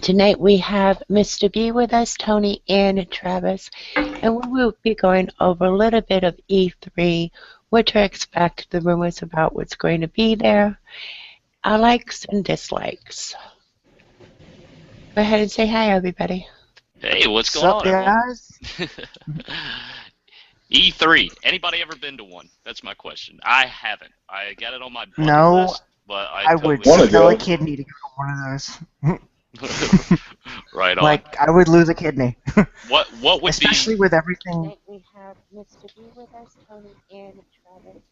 Tonight we have Mr. B with us, Tony, and Travis, and we will be going over a little bit of E3, what to expect, the rumors about what's going to be there, our likes and dislikes. Go ahead and say hi, everybody. Hey, what's going Sup, on, everyone? guys? E3. Anybody ever been to one? That's my question. I haven't. I got it on my bucket No, list, but I I would totally Want to sell a go? kidney to go to one of those. right on. Like, I would lose a kidney. What would be? Especially with everything. Tonight we have Mr. B with us, Tony, and Travis,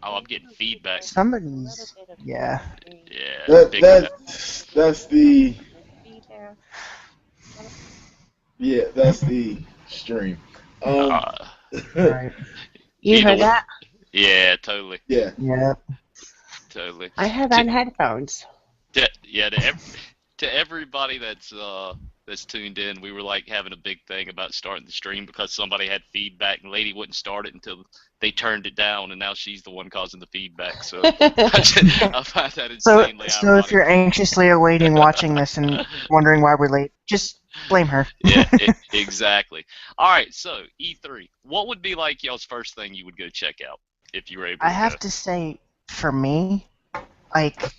Oh, I'm and we getting will be feedback. going over a little Somebody's. bit of Yeah. E3, Yeah, That big that time. that's the what's going to be there. yeah, that's the stream. Um, Uh, Right. You either heard way. that? Yeah, totally, yeah. Yeah. totally. I have To, on headphones. yeah, to everybody that's tuned in, we were like having a big thing about starting the stream because somebody had feedback and lady wouldn't start it until they turned it down, and now she's the one causing the feedback. So I find that So, insanely so if ironic. you're anxiously awaiting watching this and wondering why we're late, just blame her. Yeah, exactly. All right, so E3, what would be like y'all's first thing you would go check out if you were able I to go? have to say, for me, like,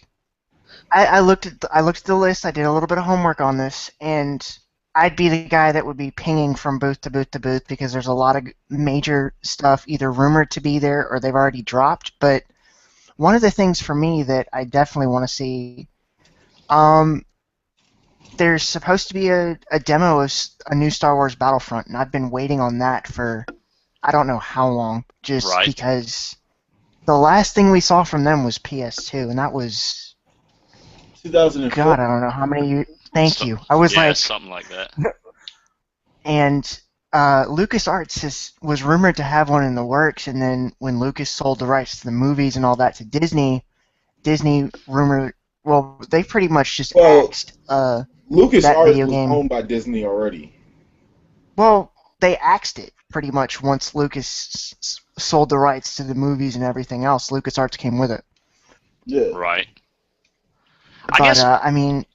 I looked at the list. I did a little bit of homework on this, and I'd be the guy that would be pinging from booth to booth to booth because there's a lot of major stuff either rumored to be there or they've already dropped. But one of the things for me that I definitely want to see, um, there's supposed to be a demo of a new Star Wars Battlefront, and I've been waiting on that for I don't know how long, just Right? because the last thing we saw from them was PS2, and that was 2004. God, I don't know how many years. Thank So, you. I was yeah, like, something like that. and LucasArts was rumored to have one in the works, and then when Lucas sold the rights to the movies and all that to Disney, Disney rumored, well, they pretty much just Well, axed that LucasArts video was game. owned by Disney already. Well, they axed it pretty much once Lucas sold the rights to the movies and everything else. LucasArts came with it. Yeah. Right. I But guess I mean,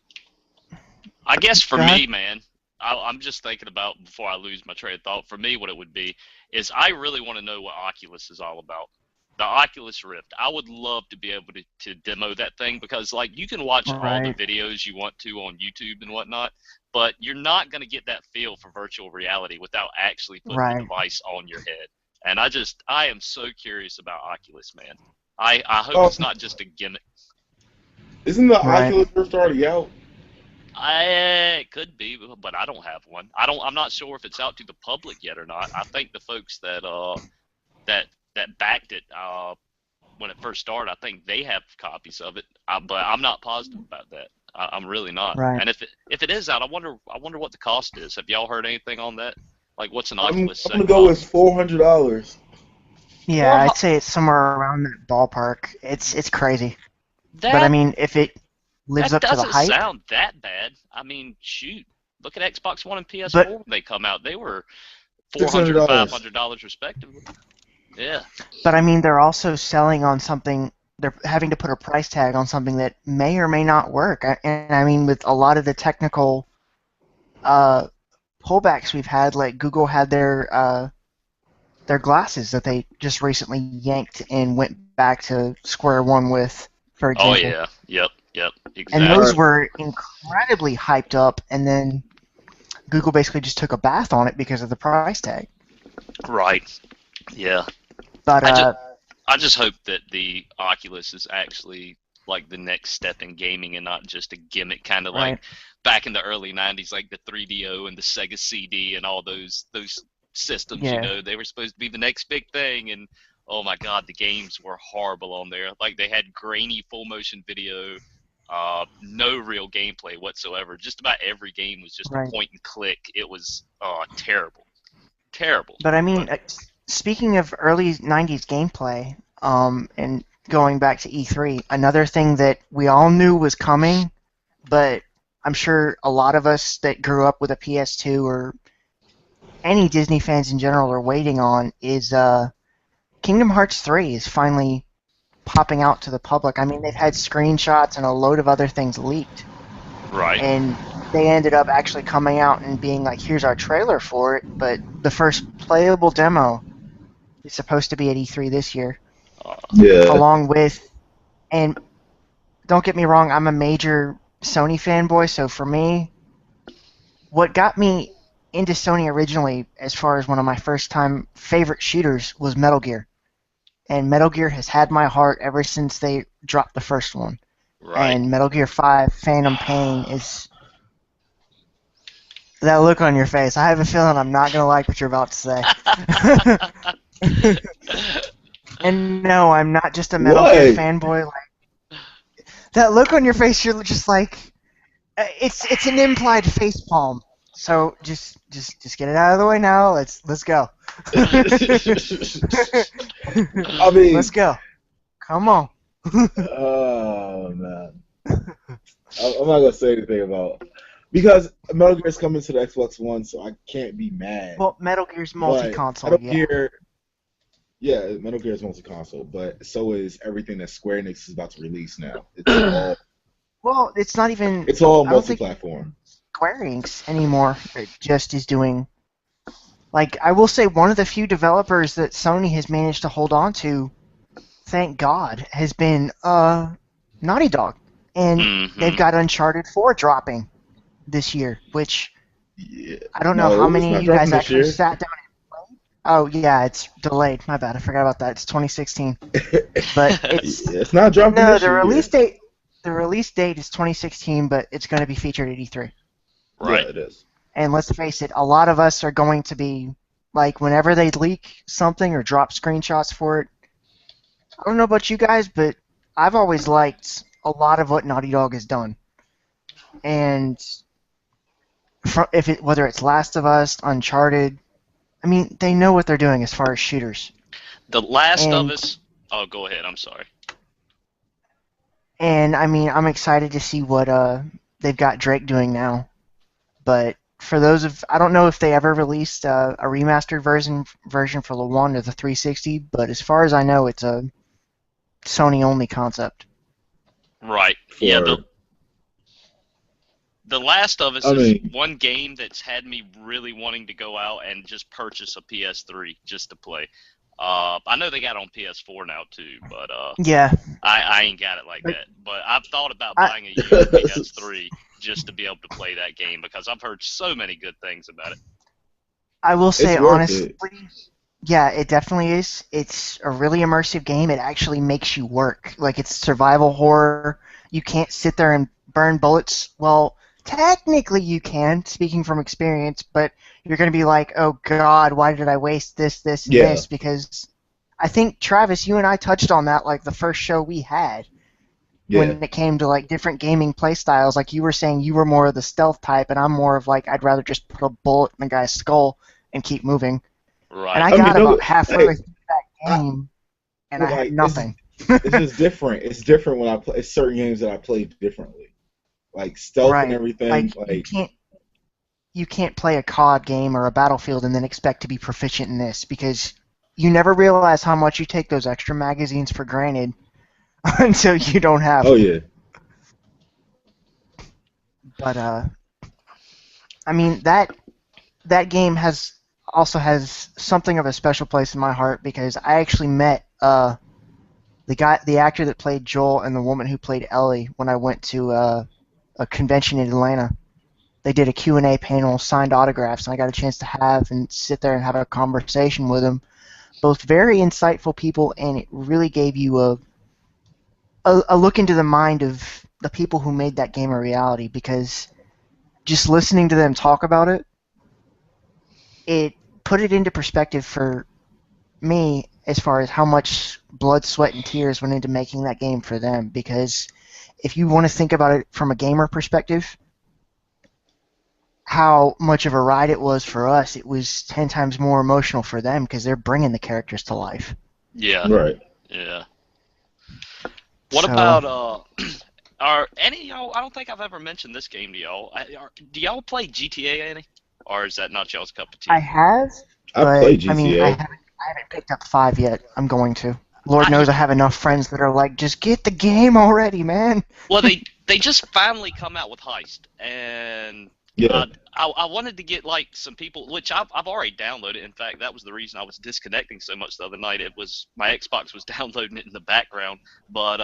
I guess for go ahead. me, man, I'm just thinking about before I lose my train of thought. For me, what it would be is I really want to know what Oculus is all about. The Oculus Rift. I would love to be able to demo that thing because, like, you can watch all the Right, videos you want to on YouTube and whatnot, but you're not going to get that feel for virtual reality without actually putting the right, device on your head. And I am so curious about Oculus, man. I hope Oh, it's not just a gimmick. isn't the right. Oculus Rift already out? It could be, but I don't have one. I'm not sure if it's out to the public yet or not. I think the folks that that backed it when it first started, I think they have copies of it. But I'm not positive about that. I'm really not. Right. And if it is out, I wonder what the cost is. Have y'all heard anything on that? Like, what's an I'm Oculus I'm set gonna go with cost? $400. Yeah, Four I'd hu- say it's somewhere around that ballpark. It's crazy. But I that mean, if it lives that up to the doesn't hype, sound that bad. I mean, shoot, look at Xbox One and PS4 but when they come out. They were Six 400 hundred and five dollars. hundred dollars respectively. Yeah. but I mean, they're also selling on something. They're having to put a price tag on something that may or may not work. And I mean, with a lot of the technical uh, pullbacks we've had, like Google had their glasses that they just recently yanked and went back to square one with, for Oh example. yeah. Yep. And All those Exactly. right. were incredibly hyped up, and then Google basically just took a bath on it because of the price tag. Right. Yeah. But I just I just hope that the Oculus is actually like the next step in gaming and not just a gimmick, kind of like right, back in the early '90s, like the 3DO and the Sega CD and all those systems. yeah, They were supposed to be the next big thing, and oh my God, the games were horrible on there. Like they had grainy full motion video, no real gameplay whatsoever. Just about every game was just a right. point and click. It was terrible, terrible. But I But mean, speaking of early '90s gameplay, and going back to E3, another thing that we all knew was coming, but I'm sure a lot of us that grew up with a PS2 or any Disney fans in general are waiting on is Kingdom Hearts 3 is finally popping out to the public. I mean, they've had screenshots and a load of other things leaked, right, and they ended up actually coming out and being like, here's our trailer for it, but the first playable demo is supposed to be at E3 this year, Yeah. along with, and don't get me wrong, I'm a major Sony fanboy, so for me, what got me into Sony originally, as far as one of my first time favorite shooters, was Metal Gear. And Metal Gear has had my heart ever since they dropped the first one. Right. And Metal Gear 5 Phantom Pain is... That look on your face, I have a feeling I'm not going to like what you're about to say. And no, I'm not just a Metal Gear fanboy. Like, that look on your face, you're just like... It's an implied facepalm. So just get it out of the way now. Let's go. I mean, let's go. Come on. Oh man, I'm not gonna say anything about because Metal Gear's coming to the Xbox One, so I can't be mad. Well, Metal Gear's multi-console. Metal Gear is multi-console, but so is everything that Square Enix is about to release now. It's all. Well, it's not even. It's all multi-platform. Square Enix anymore. It just is doing. Like, I will say, one of the few developers that Sony has managed to hold on to, thank God, has been Naughty Dog, and they've got Uncharted 4 dropping this year, which I don't know how many of you guys actually sat down and played. Oh yeah, it's delayed. My bad, I forgot about that. It's 2016, but it's not dropping. No, the release date. The release date is 2016, but it's going to be featured at E3. Right. Yeah, it is. And let's face it, a lot of us are going to be, like, whenever they leak something or drop screenshots for it, I don't know about you guys, but I've always liked a lot of what Naughty Dog has done. And whether it's Last of Us, Uncharted, I mean, they know what they're doing as far as shooters. The Last of Us... Oh, go ahead, I'm sorry. And, I mean, I'm excited to see what they've got Drake doing now. But for those of... I don't know if they ever released a remastered version for the One or the 360, but as far as I know, it's a Sony-only concept. Right. Yeah, the Last of Us is one game that's had me really wanting to go out and just purchase a PS3 just to play. I know they got it on PS4 now too, but yeah, I ain't got it like that. But I've thought about buying a used PS3 just to be able to play that game because I've heard so many good things about it. I will say honestly, yeah, it definitely is. It's a really immersive game. It actually makes you work. Like, it's survival horror. You can't sit there and burn bullets. Well, technically you can, speaking from experience, but you're going to be like, oh god, why did I waste this, and this? Because I think, Travis, you and I touched on that, like, the first show we had. When it came to, like, different gaming playstyles. Like, you were saying you were more of the stealth type, and I'm more of, like, I'd rather just put a bullet in the guy's skull and keep moving. Right. And I got about halfway through that game, and I had nothing. It's just different. It's different when I play. It's certain games that I play differently. Like, stealth and everything. Like you can't play a COD game or a Battlefield and then expect to be proficient in this, because you never realize how much you take those extra magazines for granted until you don't have them. Oh, yeah. But, I mean, that game also has something of a special place in my heart, because I actually met the actor that played Joel and the woman who played Ellie when I went to a convention in Atlanta. They did a Q&A panel, signed autographs, and I got a chance to have and sit there and have a conversation with them. Both very insightful people, and it really gave you a look into the mind of the people who made that game a reality, because just listening to them talk about it, it put it into perspective for me as far as how much blood, sweat, and tears went into making that game for them. Because if you want to think about it from a gamer perspective, how much of a ride it was for us, it was 10 times more emotional for them, because they're bringing the characters to life. Yeah. Right. Yeah. What about are any of y'all? I don't think I've ever mentioned this game to y'all. Do y'all play GTA any, or is that not y'all's cup of tea? I have. I played GTA. I mean, I haven't picked up 5 yet. I'm going to. Lord knows I have enough friends that are like, just get the game already, man. Well, they just finally come out with Heist, and Yeah. I wanted to get like some people, which I've already downloaded. In fact, that was the reason I was disconnecting so much the other night. It was my Xbox was downloading it in the background, but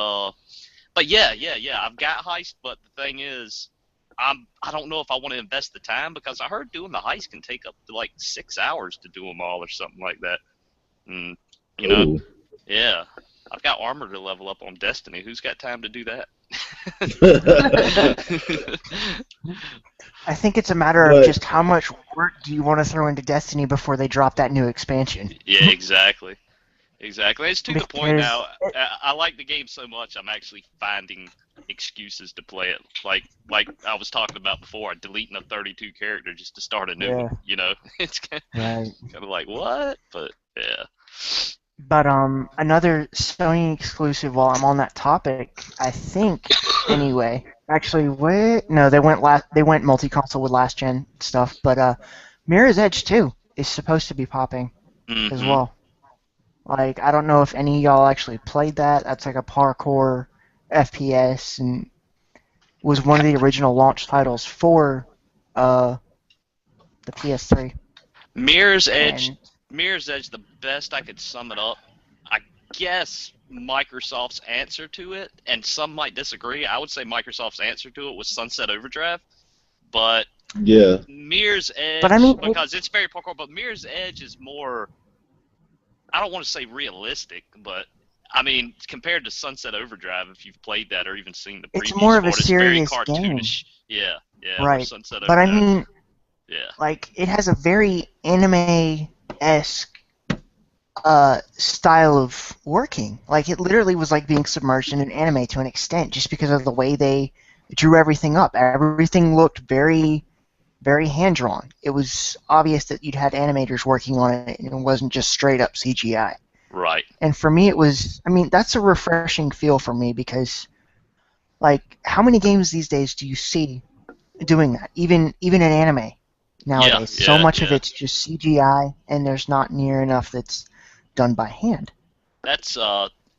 yeah, I've got Heist, but the thing is, I don't know if I want to invest the time because I heard doing the Heist can take up to like 6 hours to do them all or something like that. And you know, Ooh. yeah, I've got armor to level up on Destiny. Who's got time to do that? I think it's a matter of But- just how much work do you want to throw into Destiny before they drop that new expansion. Yeah, exactly. Exactly. It's to the point Because now. I like the game so much, I'm actually finding excuses to play it. Like I was talking about before, deleting a 32 character just to start a new one. You know, it's kind Right. of like what? But yeah. But another Sony exclusive. While I'm on that topic, I think anyway. Actually, wait. No, they went multi-console with last gen stuff. But Mirror's Edge 2 is supposed to be popping as Mhm. well. Like, I don't know if any of y'all actually played that. That's like a parkour FPS and was one of the original launch titles for the PS3. Mirror's Edge. And Mirror's Edge. The best I could sum it up, I guess Microsoft's answer to it, and some might disagree. I would say Microsoft's answer to it was Sunset Overdrive, but Yeah. Mirror's Edge, But I mean, because it's very parkour, but Mirror's Edge is more, I don't want to say realistic, but I mean, compared to Sunset Overdrive, if you've played that or even seen the previews It's more of a for it, it's very serious game. cartoonish. Yeah, where Right. Sunset But I Overdrive, mean, yeah. like, it has a very anime-esque style of working. Like, it literally was like being submerged in an anime to an extent, just because of the way they drew everything up. Everything looked very, very hand-drawn. It was obvious that you'd had animators working on it, and it wasn't just straight-up CGI. Right. And for me, it was, I mean, that's a refreshing feel for me because, like, how many games these days do you see doing that? Even in anime nowadays. So much of it's just CGI, and there's not near enough that's done by hand. That's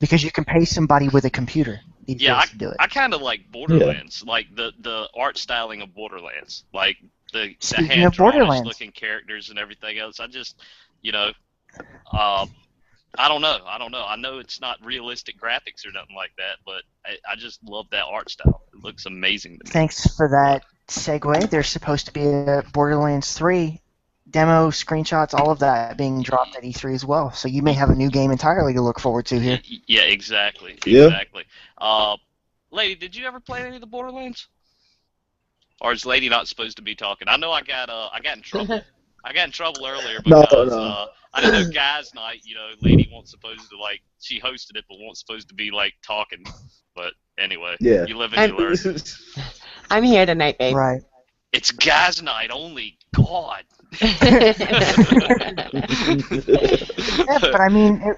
Because you can pay somebody with a computer these days to do it. I kind of like Borderlands, like the art styling of Borderlands, like the Speaking of hand Borderlands. looking characters and everything else. I just, you know, I don't know. I know it's not realistic graphics or nothing like that, but I just love that art style. It looks amazing to me. Thanks for that segue. There's supposed to be a Borderlands 3 demo, screenshots, all of that being dropped at E3 as well. So you may have a new game entirely to look forward to here. Yeah, exactly. Yeah. Exactly. Lady, did you ever play any of the Borderlands? Or is Lady not supposed to be talking? I know I got in trouble. I got in trouble earlier No, because no. I didn't know guys' night. You know, Lady wasn't supposed to like. She hosted it, but wasn't supposed to be like talking. But anyway, Yeah. you live and you learn. I'm here tonight, babe. Right. It's guys' night only. God. Yeah, but I mean,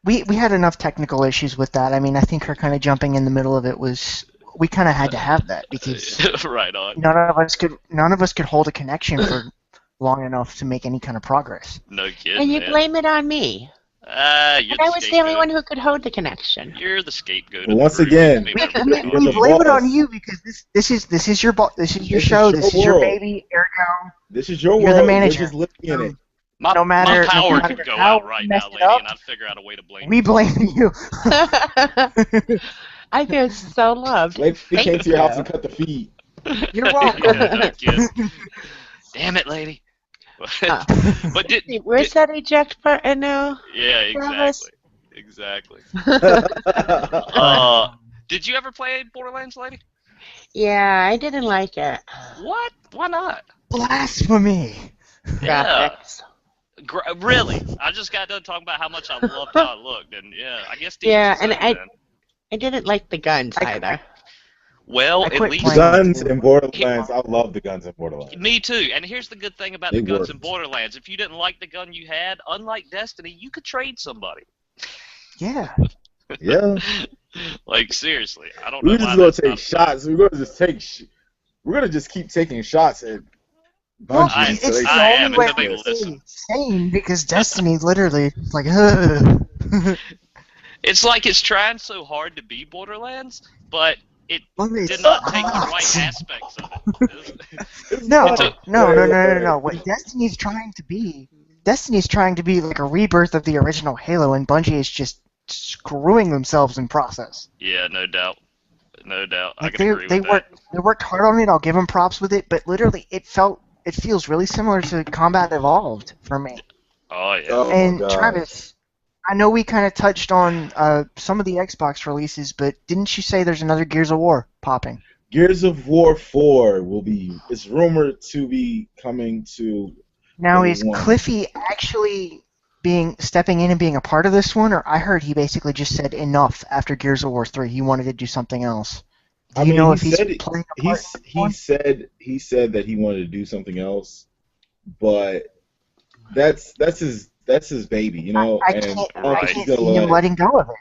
we had enough technical issues with that. I mean, I think her kind of jumping in the middle of it was, we kind of had to have that because Right on. none of us could hold a connection for long enough to make any kind of progress. No kidding. And you man. blame it on me. You're And I the was the only scapegoat. one who could hold the connection. You're the scapegoat. Well, of the once group. again, Maybe We, I'm I mean, wrong. we blame it on boss. you because this is your this is your This is show. your This is your world. baby. Ergo, This is your You're the world. manager. You're just living in it. My, no matter- my power no could matter go how out right we now, messed it lady, up, and I'd figure out a way to blame we you. blame you. I feel so loved. Lady Thank came to your house you. and cut the feed. You're welcome. Yeah, no kidding. Damn it, lady. But did Where's that eject button now? yeah, Travis? exactly. Did you ever play Borderlands, lady? Yeah, I didn't like it. What? Why not? Blasphemy. Yeah. Graphics. Really? I just got done talking about how much I loved how it looked, and yeah, I guess to each Yeah, his and own, I- then. I didn't like the guns either. Well, I at quit least playing. Guns in Borderlands. I love the guns in Borderlands. me too. And here's the good thing about They the guns work. in Borderlands: if you didn't like the gun you had, unlike Destiny, you could trade somebody. Yeah. Yeah. Like seriously, I don't know We're why just gonna that's take not- shots. We're gonna just keep taking shots at Well, Bungie. I- it's so they- the I am, only way and we they can listen. stay sane because Destiny literally is like, ugh. It's like it's trying so hard to be Borderlands, but it Well, did it's not take the not. right aspects of it. No, It took, no. What Destiny's trying to be, like a rebirth of the original Halo, and Bungie is just screwing themselves in process. yeah, no doubt. No doubt. I Like can agree with that. they worked hard on it. I'll give them props with it, but literally, it feels really similar to Combat Evolved for me. Oh yeah. Oh my And god. Travis, I know we kind of touched on some of the Xbox releases, but didn't you say there's another Gears of War popping? Gears of War 4 is rumored to be coming to Now, the is one. Cliffy actually stepping in and being a part of this one, or I heard he basically just said enough after Gears of War 3. He wanted to do something else. Do you know if he's playing a part in this one? he said that he wanted to do something else, but that's his baby, you know, I and can't, I don't I think can't he's gonna see him let. letting go of it.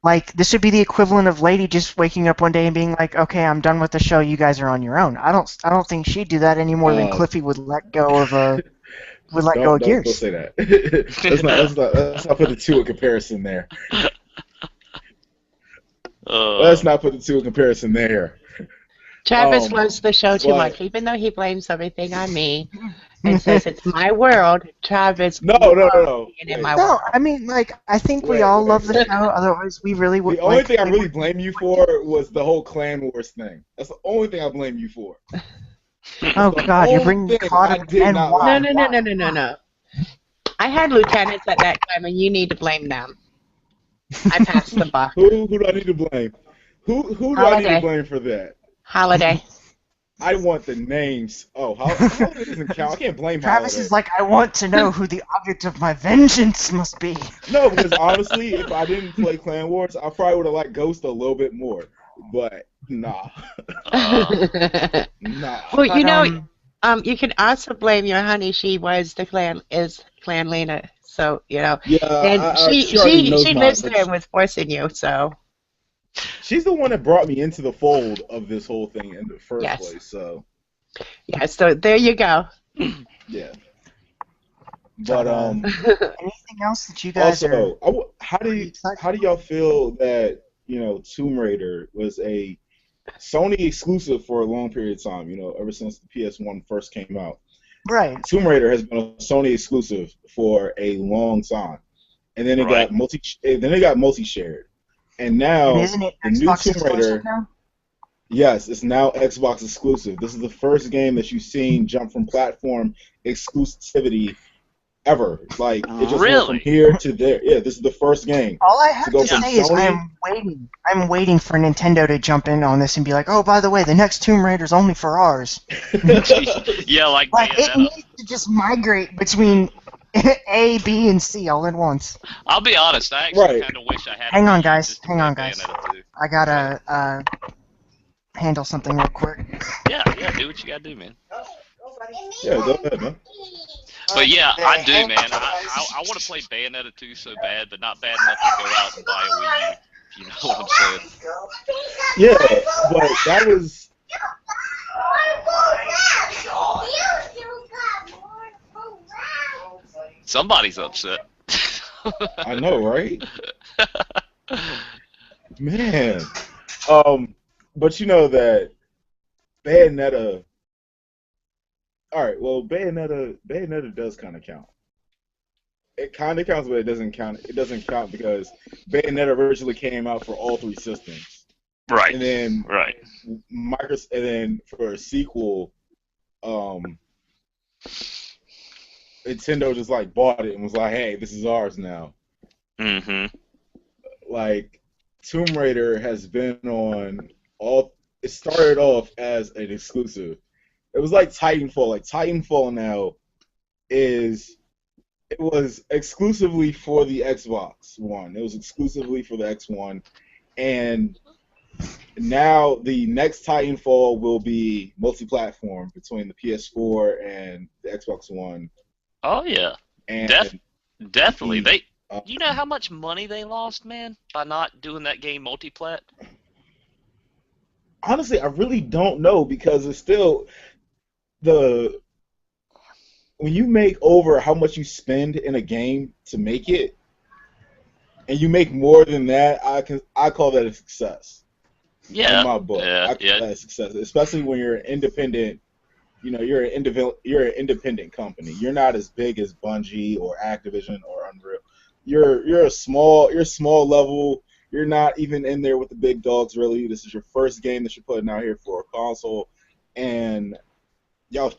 Like, this would be the equivalent of Lady just waking up one day and being like, "Okay, I'm done with the show. You guys are on your own." I don't think she'd do that any more than Um, Cliffy would let go of don't Gears. say that. let's not put the two in comparison there. Let's not put the two in comparison there. Travis Um, loves the show too but- much, even though he blames everything on me and says it's my world. Travis, No. loves being in my No, world. I mean, like, I think we Wait, all wait, love the wait. show. Otherwise, we really would. The only like, thing I we really would- blame you for was the whole Clan Wars thing. That's the only thing I blame you for. Oh The God, you're only bringing thing COD I up did again. not Why? No, like. no, no, no, no, no, no. I had lieutenants at that time, and you need to blame them. I passed the buck. Who do I need to blame? Who do I need to Holiday. blame for that? Holiday. I want the names. Oh, Holiday doesn't count. I can't blame Travis Holiday. is like, I want to know who the object of my vengeance must be. No, because honestly, if I didn't play Clan Wars, I probably would have liked Ghost a little bit more. But nah. Nah. Well, you know, But, you can also blame your honey. She was clan leader, so you know, Yeah, and she already knows she my. lives there and was forcing you. So She's the one that brought me into the fold of this whole thing in the first Yes. place. So yeah, so there you go. yeah. But anything else that you guys are? also, how do pretty excited y'all feel that Tomb Raider was a Sony exclusive for a long period of time? You know, ever since the PS1 first came out, Right. Tomb Raider has been a Sony exclusive for a long time, and then it Right. got multi-shared, and now And isn't it the new Xbox Tomb Raider. exclusive now? Yes, it's now Xbox exclusive. This is the first game that you've seen jump from platform exclusivity ever. Like it just went from Really? here to there. Yeah, this is the first game. All I have go to from say is Sony- I'm waiting for Nintendo to jump in on this and be like, oh, by the way, the next Tomb Raider's only for ours. Yeah, like Like, it Bayonetta. needs to just migrate between A, B, and C all at once. I'll be honest, I actually Right. kind of wish I had. Hang a on, Wii guys. just to Hang play on, guys. Bayonetta 2. I gotta handle something real quick. Yeah, do what you gotta do, man. Yeah, go ahead, man. But yeah, I do, man. I want to play Bayonetta 2 so bad, but not bad enough to go out and buy a Wii U. If you know what I'm saying? Yeah, but that was Somebody's upset. I know, right? Man. But you know that Bayonetta. All right, well, Bayonetta does kind of count. It kind of counts, but it doesn't count. It doesn't count because Bayonetta originally came out for all three systems, Right. and then Right. and then for a sequel, Nintendo just like bought it and was like, "Hey, this is ours now." Mm-hmm. Like Tomb Raider has been on all. It started off as an exclusive. It was like Titanfall. Like Titanfall now it was exclusively for the Xbox One. It was exclusively for the X1, and now the next Titanfall will be multi-platform between the PS4 and the Xbox One. Oh yeah, And definitely. uh, You know how much money they lost, man, by not doing that game multiplat? honestly, I really don't know because it's still when you make over how much you spend in a game to make it, and you make more than that, I call that a success. Yeah, in my book. yeah, I call yeah. that success, especially when you're independent. You know, you're an independent company. You're not as big as Bungie or Activision or Unreal. You're a small level. You're not even in there with the big dogs really. This is your first game that you're putting out here for a console, and y'all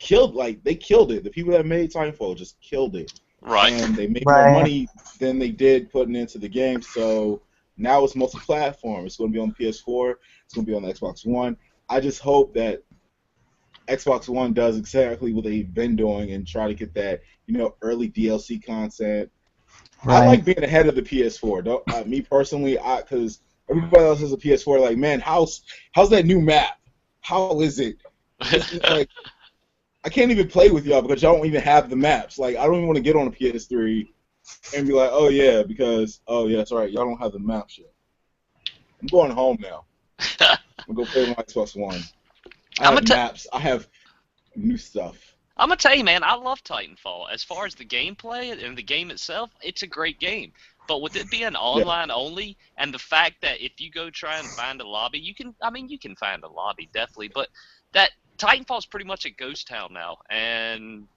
they killed it. The people that made Titanfall just killed it, Right. and they made more Right. money than they did putting into the game. So now it's multi-platform. It's going to be on the PS4. It's going to be on the Xbox One. I just hope that Xbox One does exactly what they've been doing and try to get that, early DLC content. I Right. like being ahead of the PS4. Don't me personally, because everybody else has a PS4. Like, man, how's that new map? How is it? Like, I can't even play with y'all because y'all don't even have the maps. Like, I don't even want to get on a PS3 and be like, oh yeah, that's right, y'all don't have the maps yet. I'm going home now. I'm gonna go play with my Xbox One. I I'm have gonna t- maps. I have new stuff. I'm gonna tell you, man, I love Titanfall. As far as the gameplay and the game itself, it's a great game. But with it being Yeah. online only, and the fact that if you go try and find a lobby, you can find a lobby definitely, but that Titanfall's pretty much a ghost town now, and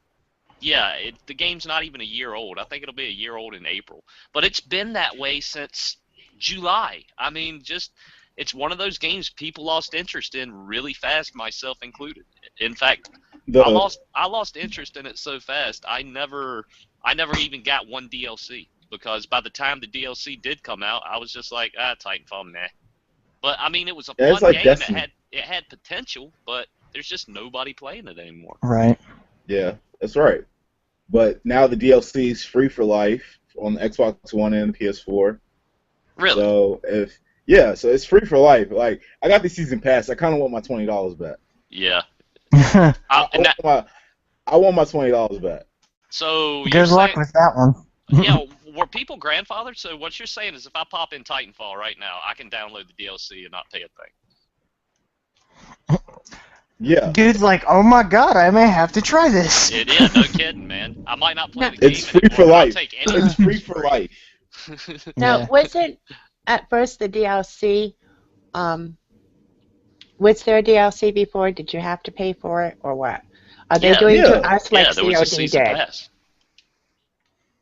yeah, the game's not even a year old. I think it'll be a year old in April, but it's been that way since July. I mean, just it's one of those games people lost interest in really fast, myself included. In fact, The I lost interest in it so fast. I never even got one DLC because by the time the DLC did come out, I was just like, Titanfall, meh. But I mean, it was a yeah, it's fun like game. Destiny. It had potential, but there's just nobody playing it anymore. Right. Yeah, that's right. But now the DLC is free for life on the Xbox One and the PS4. Really? So it's free for life. Like, I got the season pass. I kind of want my $20 back. Yeah. I, I And want my I want my $20 back. so you're Good luck saying, with that one. yeah, were people grandfathered? So what you're saying is if I pop in Titanfall right now, I can download the DLC and not pay a thing. Yeah, Dude's like, oh my god, I may have to try this. Yeah, no kidding, man. I might not play No. the game it's free anymore, for but I'll life. take anything. It's free for life. Now, Yeah. wasn't at first the DLC, was there a DLC before? Did you have to pay for it or what? Are they Yeah, doing Yeah, to us like yeah, there was a COD season did? pass.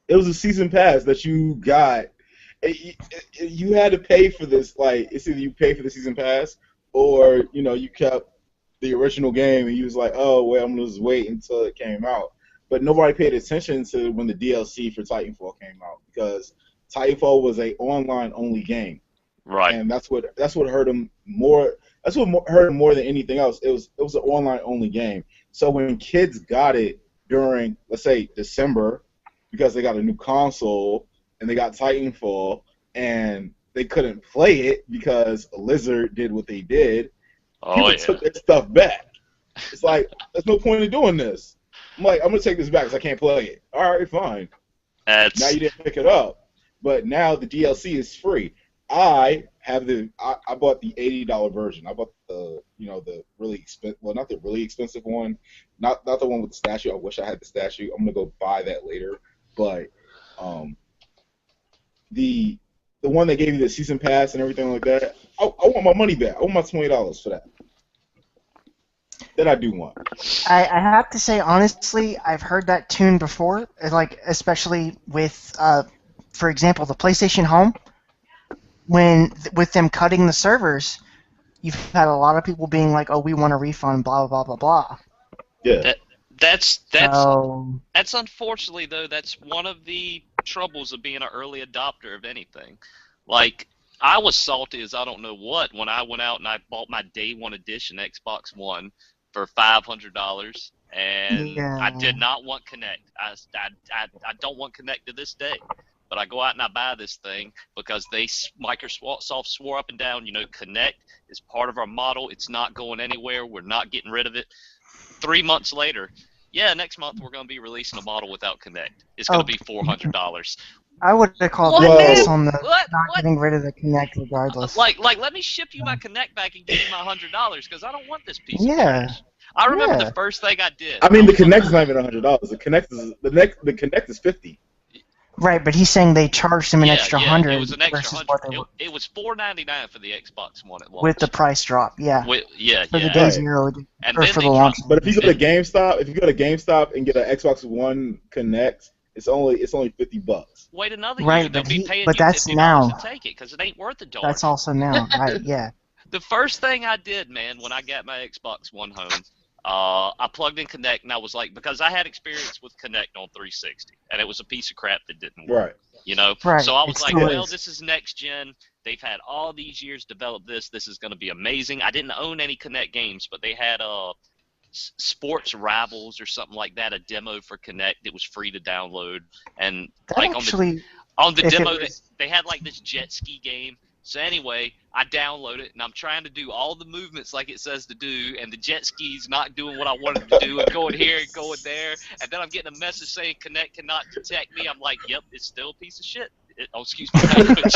it was a season pass that you got. You had to pay for this. Like, it's either you pay for the season pass or you kept the original game and you was like, oh well, I'm gonna just wait until it came out. But nobody paid attention to when the DLC for Titanfall came out because Titanfall was a online only game, Right. and that's what hurt him more. That's what hurt him more than anything else. It was an online only game. So when kids got it during, let's say, December, because they got a new console and they got Titanfall and they couldn't play it because Blizzard did what they did, Oh people yeah. took their stuff back. It's like, there's no point in doing this. I'm like, I'm gonna take this back because I can't play it. All right, fine. Now That's you didn't pick it up, but now the DLC is free. I bought the $80 version. I bought the really expensive, well, not the really expensive one, not the one with the statue. I wish I had the statue. I'm gonna go buy that later. But the one that gave you the season pass and everything like that, I want my money back. I want my $20 for that. That I do want. I have to say, honestly, I've heard that tune before, like especially with, for example, the PlayStation Home. With them cutting the servers, you've had a lot of people being like, "Oh, we want a refund," blah blah blah blah blah. Yeah. that's So That's unfortunately though. That's one of the troubles of being an early adopter of anything. Like I was salty as I don't know what when I went out and I bought my day one edition Xbox One for $500, and yeah, I did not want Connect. I don't want Connect to this day. But I go out and I buy this thing because Microsoft swore up and down, Connect is part of our model. It's not going anywhere. We're not getting rid of it. 3 months later, yeah, next month we're going to be releasing a model without Connect. It's going to be $400. I would have called What, that man? based on the What? not getting rid of the Connect regardless. Like, let me ship you my Connect back and give you my $100 because I don't want this piece of Yeah. trash. I remember Yeah. the first thing I did. I mean, the was on- Connect is not even $100. The Connect is $50. Right, but he's saying they charged him an Yeah, extra yeah, it 100 was an extra versus 100. what they were It was $4.99 for the Xbox One at with the launch. price drop. Yeah, Yeah, for the yeah, day Right. zero and or then for they the launch. dropped. But if you go to GameStop and get an Xbox One Connect, it's only $50. Wait another year, Right, they'll be paying but you that's $50 to now. take it because it ain't worth a darn. That's also now. Right, yeah. The first thing I did, man, when I got my Xbox One home, I plugged in Kinect, and I was like, because I had experience with Kinect on 360, and it was a piece of crap that didn't work. Right. You know, Right, so I it was like, still well, is. this is next gen. They've had all these years to develop this. This is going to be amazing. I didn't own any Kinect games, but they had Sports Rivals or something like that, a demo for Kinect. It was free to download, and That like actually, on the if it demo, was, they had like this jet ski game. So anyway, I download it, and I'm trying to do all the movements like it says to do, and the jet ski's not doing what I wanted to do, and going here and going there, and then I'm getting a message saying Connect cannot detect me. I'm like, yep, it's still a piece of shit. Oh, excuse my language.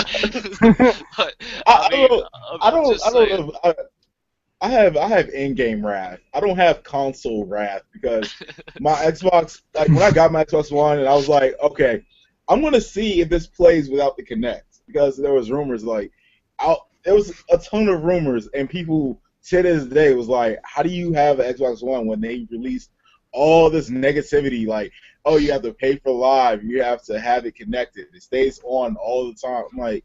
But I mean, I'm just I don't saying. know. I have in-game wrath. I don't have console wrath because my Xbox, like when I got my Xbox One, and I was like, okay, I'm gonna see if this plays without the Kinect because there was rumors like, there was a ton of rumors, and people to this day was like, how do you have an Xbox One when they released all this negativity? Like, oh, you have to pay for live, you have to have it connected, it stays on all the time. I'm like,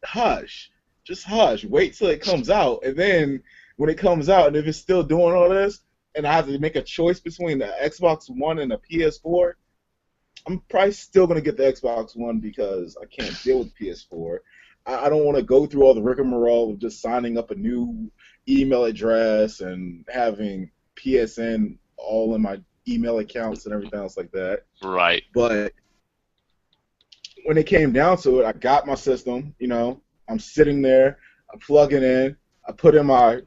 hush. Just hush. Wait till it comes out, and then when it comes out, and if it's still doing all this, and I have to make a choice between the Xbox One and the PS4, I'm probably still gonna get the Xbox One because I can't deal with PS4. I don't want to go through all the rigmarole of just signing up a new email address and having PSN all in my email accounts and everything else like that. Right. But when it came down to it, I got my system. I'm sitting there, I plug it in, I put in my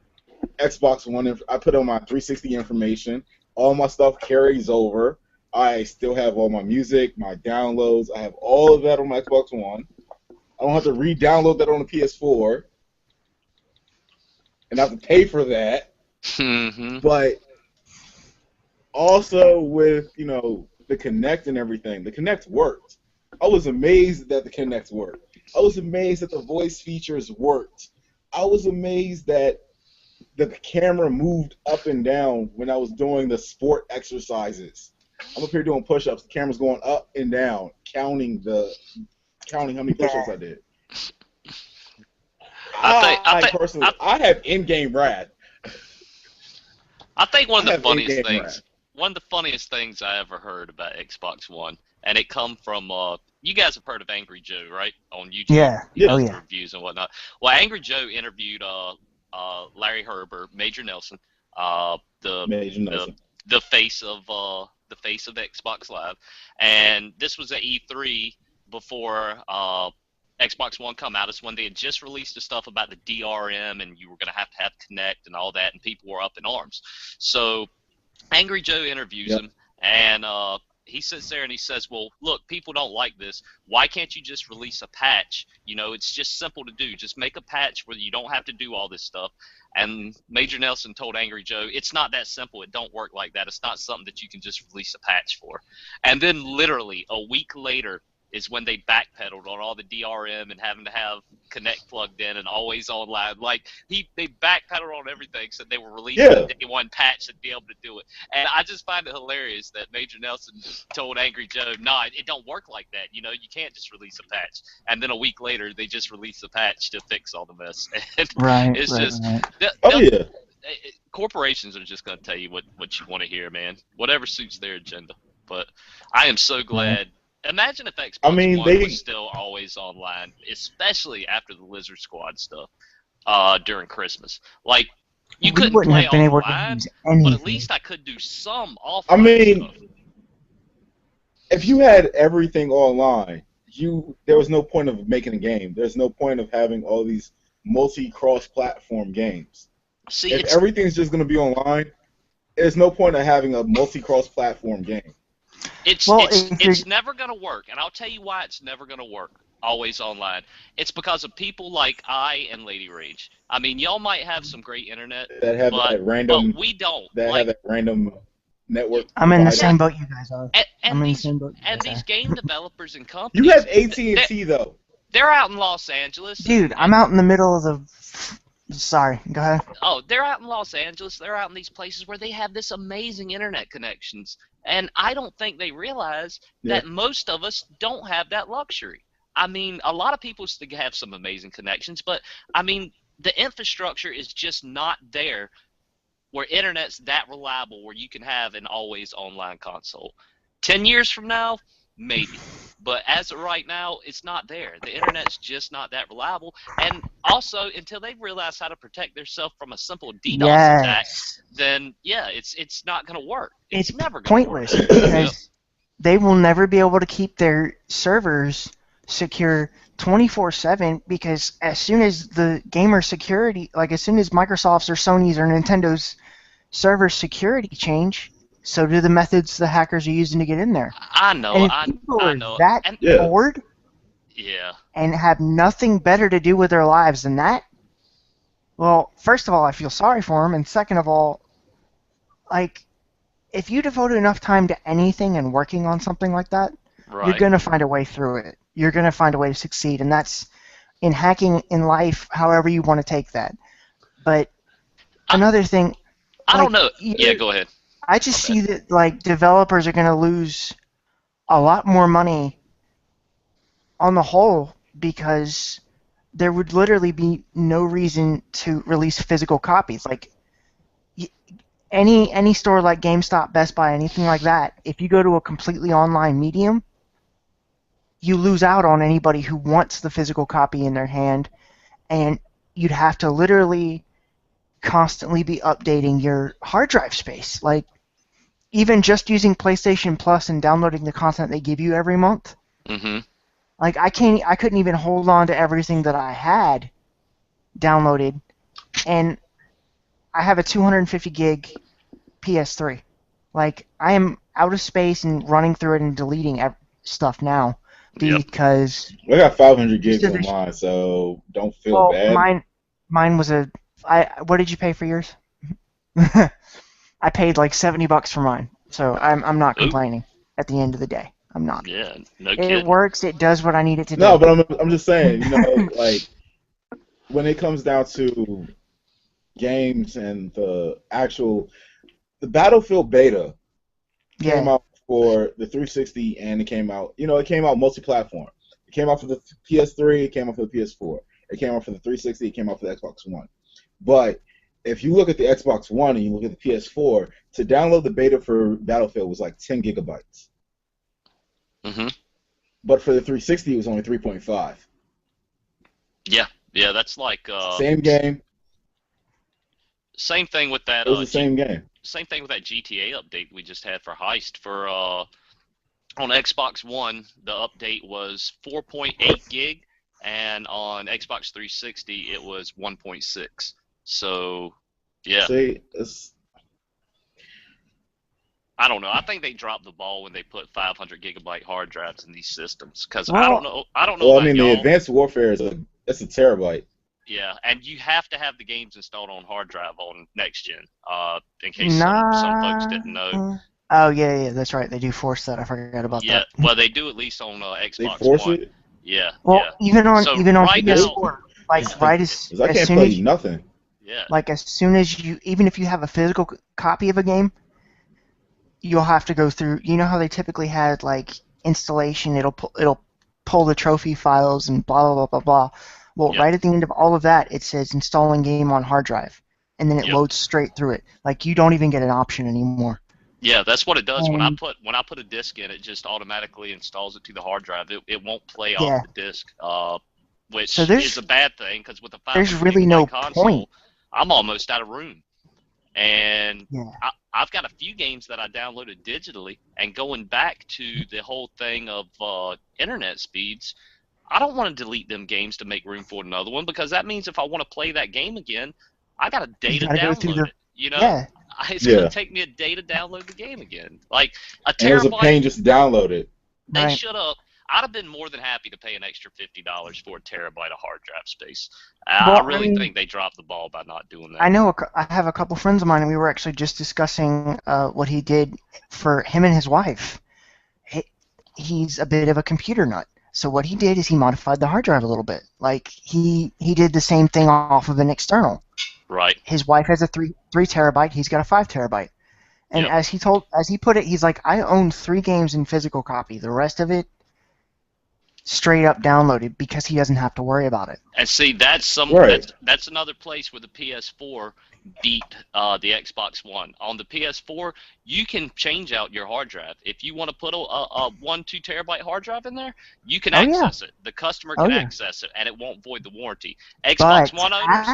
Xbox One, I put in my 360 information, all my stuff carries over. I still have all my music, my downloads, I have all of that on my Xbox One. I don't have to re-download that on the PS4, and I have to pay for that. Mm-hmm. But also with, the Kinect and everything, the Kinect worked. I was amazed that the Kinect worked. I was amazed that the voice features worked. I was amazed that the camera moved up and down when I was doing the sport exercises. I'm up here doing push-ups. The camera's going up and down, counting how many push-ups I did. I have in-game wrath. I think one of the funniest things I ever heard about Xbox One, and it come from you guys have heard of Angry Joe, right? On YouTube. Yeah. He Oh does yeah. the reviews and whatnot. Well, Angry Joe interviewed Larry Herbert, Major Nelson, Major Nelson. the face of Xbox Live, and this was at E3 before Xbox One come out. It's when they had just released the stuff about the DRM, and you were going to have Kinect and all that, and people were up in arms. So Angry Joe interviews him, and he sits there and he says, well, look, people don't like this. Why can't you just release a patch? It's just simple to do. Just make a patch where you don't have to do all this stuff. And Major Nelson told Angry Joe, it's not that simple. It don't work like that. It's not something that you can just release a patch for. And then literally a week later is when they backpedaled on all the DRM and having to have Kinect plugged in and always online. Like, they backpedaled on everything, so they were releasing a day one patch to be able to do it. And I just find it hilarious that Major Nelson told Angry Joe, nah, it don't work like that. You can't just release a patch. And then a week later, they just release a patch to fix all the mess. And Right. it's right, just, right. corporations are just going to tell you what you want to hear, man. Whatever suits their agenda. But I am so glad. Imagine if Xbox One was still always online, especially after the Lizard Squad stuff during Christmas. Like, you couldn't play online, but at least I could do some offline stuff. If you had everything online, there was no point of making a game. There's no point of having all these multi-cross-platform games. See, if everything's just going to be online, there's no point of having a multi-cross-platform game. It's never going to work, and I'll tell you why it's never going to work always online. It's because of people like I and Lady Rage. I mean, y'all might have some great internet, that have but that random, but we don't. That have that random network I'm in the provider. same boat you guys are. And, I'm and in the these same boat you and guys these are. game developers and You companies, have AT&T though. they're out in Los Angeles. Dude, I'm out in the middle of the. Sorry, go ahead. Oh, they're out in Los Angeles. They're out in these places where they have this amazing internet connections. And I don't think they realize that most of us don't have that luxury. I mean, a lot of people have some amazing connections, but I mean, the infrastructure is just not there where internet's that reliable where you can have an always online console. 10 years from now, maybe. But as of right now, it's not there. The internet's just not that reliable. And also, until they realize how to protect themselves from a simple DDoS attack, Yes. then yeah, it's not going to work. It's never going to work. pointless because they will never be able to keep their servers secure 24/7 because as soon as the gamer security, like as soon as Microsoft's or Sony's or Nintendo's server security change, so do the methods the hackers are using to get in there. I know. And if I people are know. that And bored yeah. and have nothing better to do with their lives than that, well, first of all, I feel sorry for them, and second of all, like, if you devote enough time to anything and working on something like that, you're Right. going to find a way through it. You're going to find a way to succeed, and that's in hacking, in life, however you want to take that. But another thing, I like, don't know. Yeah, go ahead. I just see that like developers are going to lose a lot more money on the whole because there would literally be no reason to release physical copies. Like any store like GameStop, Best Buy, anything like that, if you go to a completely online medium, you lose out on anybody who wants the physical copy in their hand, and you'd have to literally constantly be updating your hard drive space. Like, even just using PlayStation Plus and downloading the content they give you every month, Mm-hmm. like I couldn't even hold on to everything that I had downloaded, and I have a 250 gig PS3. Like, I am out of space and running through it and deleting stuff now because I got 500 gigs Just on as a- mine, so don't feel bad. mine was a. What did you pay for yours? I paid like $70 for mine, so I'm not complaining. At the end of the day, I'm not. Yeah, no It kidding. works. It does what I need it to do. No, but I'm just saying, you know, like when it comes down to games and the Battlefield beta came out for the 360 and it came out multi-platform. It came out for the PS3, it came out for the PS4, it came out for the 360, it came out for the Xbox One. But if you look at the Xbox One and you look at the PS4, to download the beta for Battlefield was like 10 gigabytes. Mm-hmm. But for the 360, it was only 3.5. Yeah, that's like Same game. Same thing with that. It was the same game. Same thing with that GTA update we just had for Heist. For on Xbox One, the update was 4.8 gig, and on Xbox 360 it was 1.6. So, yeah. See, I don't know. I think they dropped the ball when they put 500 gigabyte hard drives in these systems because Well- I don't know. well, about I mean, y'all. the Advanced Warfare it's a terabyte. Yeah, and you have to have the games installed on hard drive on next gen. In case some folks didn't know. Oh yeah, that's right. They do force that. I forgot about Yeah, that. well, they do at least on They Xbox force One. it. Yeah, Well, yeah, even on So right PS4, like right as 'Cause I can't soon play as nothing. yeah. like as soon as you, even if you have a physical copy of a game, you'll have to go through. You know how they typically had like installation. It'll pull the trophy files and blah blah blah blah blah. Well, Yep. right at the end of all of that, it says installing game on hard drive, and then it Yep. loads straight through it. Like, you don't even get an option anymore. Yeah, that's what it does. When I And- put a disc in, it just automatically installs it to the hard drive. It won't play Yeah. off the disc, which So there's- is a bad thing because with a 500 there's really no gigabyte console, point. I'm almost out of room. And Yeah. I've got a few games that I downloaded digitally, and going back to the whole thing of internet speeds, I don't want to delete them games to make room for another one because that means if I want to play that game again, I got a day to gotta go through download it. You know, Yeah. it's gonna Yeah. take me a day to download the game again. Like a And it was a terabyte. pain just to download it. They Right. shut up. I'd have been more than happy to pay an extra $50 for a terabyte of hard drive space. I Well, I really mean, think they dropped the ball by not doing I that. know I have a couple friends of mine, and we were actually just discussing what he did for him and his wife. He's a bit of a computer nut. So what he did is he modified the hard drive a little bit. Like he did the same thing off of an external. Right. His wife has a three terabyte. He's got a 5 terabyte. And Yep. as he put it, he's like, I own 3 games in physical copy. The rest of it straight up downloaded because he doesn't have to worry about it. And see, that's Right. that's another place where the PS4 beat the Xbox One. On the PS4, you can change out your hard drive. If you want to put a 2 terabyte hard drive in there, you can Oh, yeah. access it. The customer Oh, can yeah. access it, and it won't void the warranty. Xbox But One owners,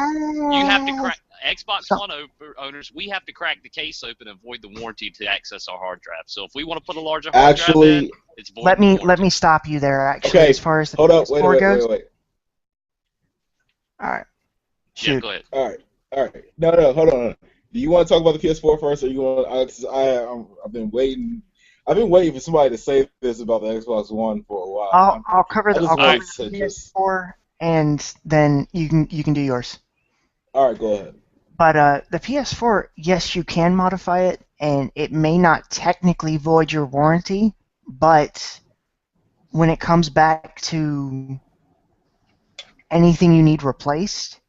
you have to crack. Xbox One owners, we have to crack the case open and void the warranty to access our hard drive. So if we want to put a larger hard drive in, Actually, it's void. let me stop you there. Actually, okay. as far as the Hold up. PS4 goes. Wait. All right. Yeah, Shoot. go ahead. All right. No, hold on. Do you want to talk about the PS4 first, or you want? I've been waiting. I've been waiting for somebody to say this about the Xbox One for a while. I'll cover the Alright. PS4, and then you can do yours. All right, go ahead. But the PS4, yes, you can modify it, and it may not technically void your warranty, but when it comes back to anything you need replaced,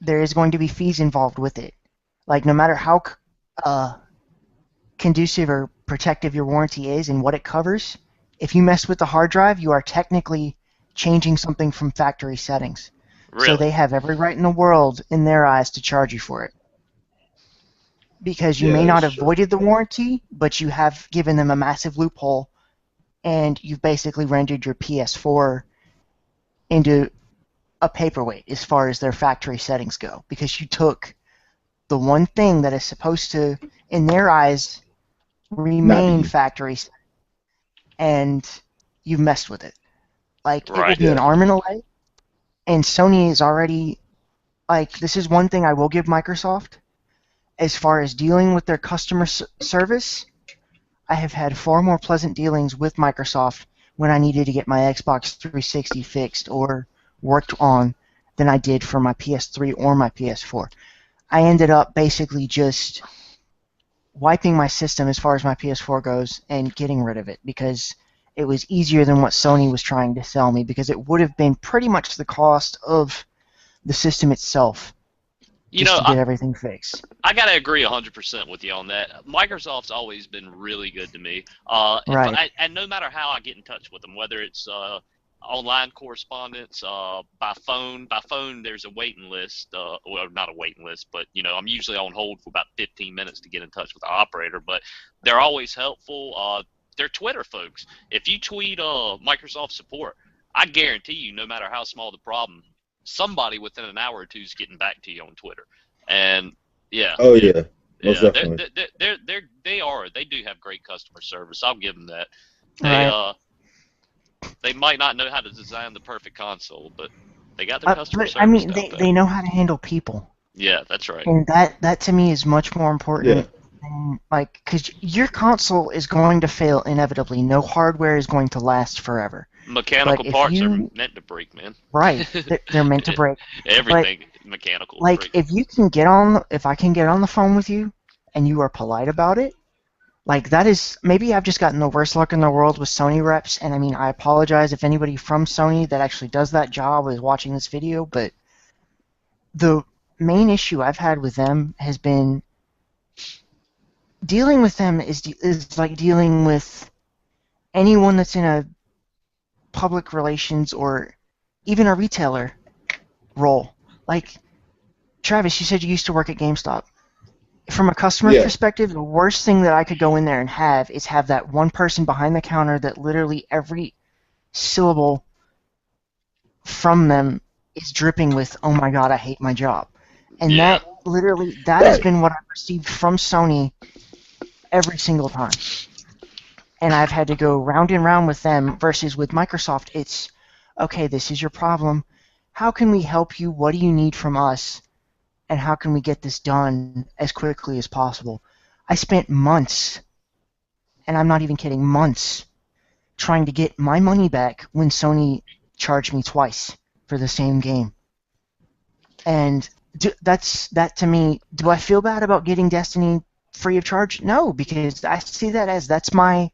there is going to be fees involved with it. Like, no matter how conducive or protective your warranty is and what it covers, if you mess with the hard drive, you are technically changing something from factory settings. Really? So they have every right in the world, in their eyes, to charge you for it. Because you may not that's have true. voided the warranty, but you have given them a massive loophole, and you've basically rendered your PS4 into a paperweight as far as their factory settings go. Because you took the one thing that is supposed to, in their eyes, remain be. factory, and you've messed with it. Like, it will Right. be an arm and a leg. And Sony is already, like, this is one thing I will give Microsoft. As far as dealing with their customer service, I have had far more pleasant dealings with Microsoft when I needed to get my Xbox 360 fixed or worked on than I did for my PS3 or my PS4. I ended up basically just wiping my system as far as my PS4 goes and getting rid of it because it was easier than what Sony was trying to sell me, because it would have been pretty much the cost of the system itself just to get everything fixed. I gotta agree 100% with you on that. Microsoft's always been really good to me. Right. And no matter how I get in touch with them, whether it's online correspondence, by phone. By phone, there's a waiting list. Well, not a waiting list, but I'm usually on hold for about 15 minutes to get in touch with the operator. But they're always helpful. They're Twitter folks. If you tweet Microsoft support, I guarantee you, no matter how small the problem, somebody within an hour or two is getting back to you on Twitter. And yeah. Oh yeah, most definitely. They do have great customer service. I'll give them that. Right. They might not know how to design the perfect console, but they got their customer but, service I mean, down they know how to handle people. Yeah, that's right. And that to me is much more important. Yeah. Than, like, because your console is going to fail inevitably. No hardware is going to last forever. Mechanical But if parts are you- meant to break, man. Right. They're meant to break. Everything mechanical. Like, breaks. if I can get on the phone with you and you are polite about it, like, that is, maybe I've just gotten the worst luck in the world with Sony reps, and I mean, I apologize if anybody from Sony that actually does that job is watching this video, but the main issue I've had with them has been dealing with them is like dealing with anyone that's in a public relations or even a retailer role. Like, Travis, you said you used to work at GameStop. From a customer Yeah. perspective, the worst thing that I could go in there and have that one person behind the counter that literally every syllable from them is dripping with, oh my god, I hate my job. And Yeah. that has been what I've received from Sony every single time. And I've had to go round and round with them versus with Microsoft, it's, okay, this is your problem. How can we help you? What do you need from us? And how can we get this done as quickly as possible? I spent months, and I'm not even kidding, months, trying to get my money back when Sony charged me twice for the same game. And that to me, do I feel bad about getting Destiny free of charge? No, because I see that as that's my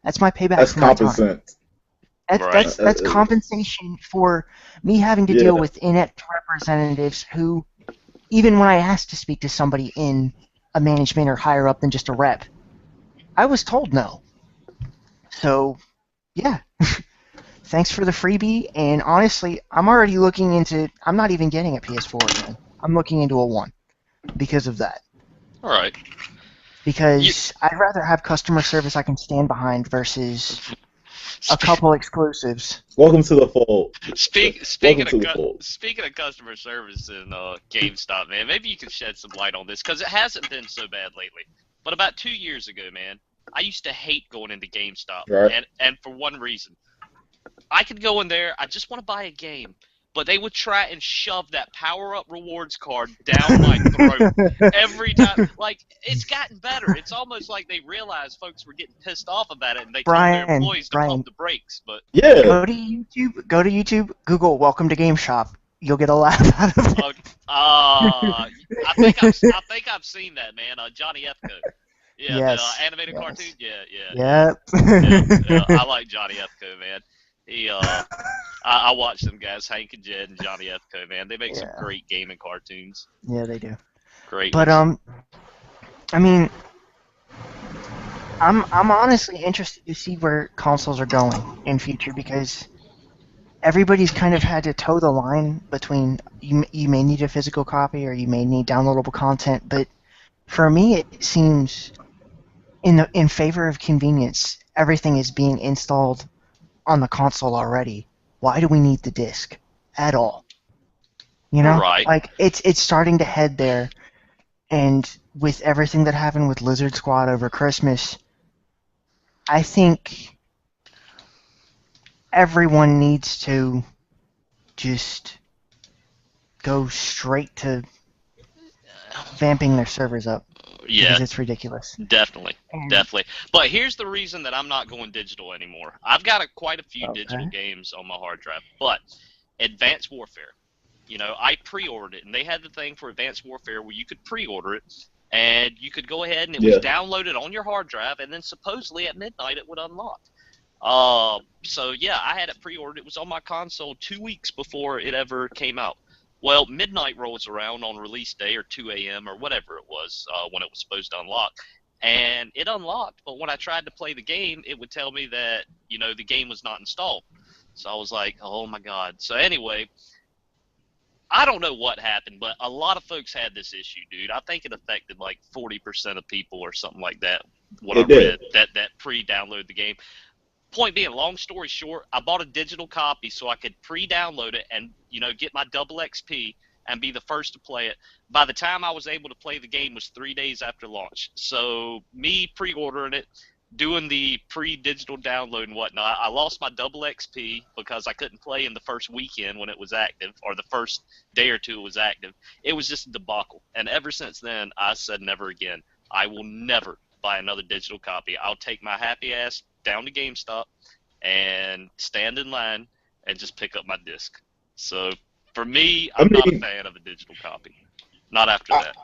payback That's for my common time. sense. Right. That's compensation for me having to deal with inept representatives who, even when I asked to speak to somebody in a management or higher up than just a rep, I was told no. So, yeah. Thanks for the freebie, and honestly, I'm already looking into... I'm not even getting a PS4 again. I'm looking into a 1 because of that. All right. Because I'd rather have customer service I can stand behind versus a couple exclusives. Welcome to the fold. Speaking of customer service and GameStop, man, maybe you can shed some light on this because it hasn't been so bad lately. But about 2 years ago, man, I used to hate going into GameStop, right. and for one reason. I could go in there, I just want to buy a game, but they would try and shove that power-up rewards card down my throat every time. Like, it's gotten better. It's almost like they realized folks were getting pissed off about it, and they told their employees to pump the brakes. But yeah, go to YouTube, Google "Welcome to GameStop." You'll get a laugh out of it. I think I've seen that, man. Johnny Epco. Yeah, yes, the animated cartoon. Yeah. Yep. I like Johnny Epco, man. I watch them guys, Hank and Jed and Johnny Epco, man. They make some great gaming cartoons. Yeah, they do. Great. But I mean, I'm honestly interested to see where consoles are going in future because everybody's kind of had to toe the line between you may need a physical copy or you may need downloadable content, but for me it seems in favor of convenience, everything is being installed on the console already. Why do we need the disc at all? You know, right. Like it's starting to head there, and with everything that happened with Lizard Squad over Christmas, I think everyone needs to just go straight to vamping their servers up. Yeah, because it's ridiculous. Definitely. But here's the reason that I'm not going digital anymore. I've got quite a few digital games on my hard drive, but Advanced Warfare, you know, I pre-ordered it, and they had the thing for Advanced Warfare where you could pre-order it, and you could go ahead and it was downloaded on your hard drive, and then supposedly at midnight it would unlock. So yeah, I had it pre-ordered. It was on my console 2 weeks before it ever came out. Well, midnight rolls around on release day or 2 a.m. or whatever it was when it was supposed to unlock, and it unlocked. But when I tried to play the game, it would tell me that, you know, the game was not installed. So I was like, oh my god. So anyway, I don't know what happened, but a lot of folks had this issue, dude. I think it affected like 40% of people or something like that. What I read that pre-download the game. Point being, long story short, I bought a digital copy so I could pre-download it and, you know, get my double XP and be the first to play it. By the time I was able to play the game was 3 days after launch. So me pre-ordering it, doing the pre-digital download and whatnot, I lost my double XP because I couldn't play in the first weekend when it was active, or the first day or two it was active. It was just a debacle. And ever since then, I said never again. I will never buy another digital copy. I'll take my happy ass down to GameStop and stand in line and just pick up my disc. So for me, I'm not a fan of a digital copy. Not after that.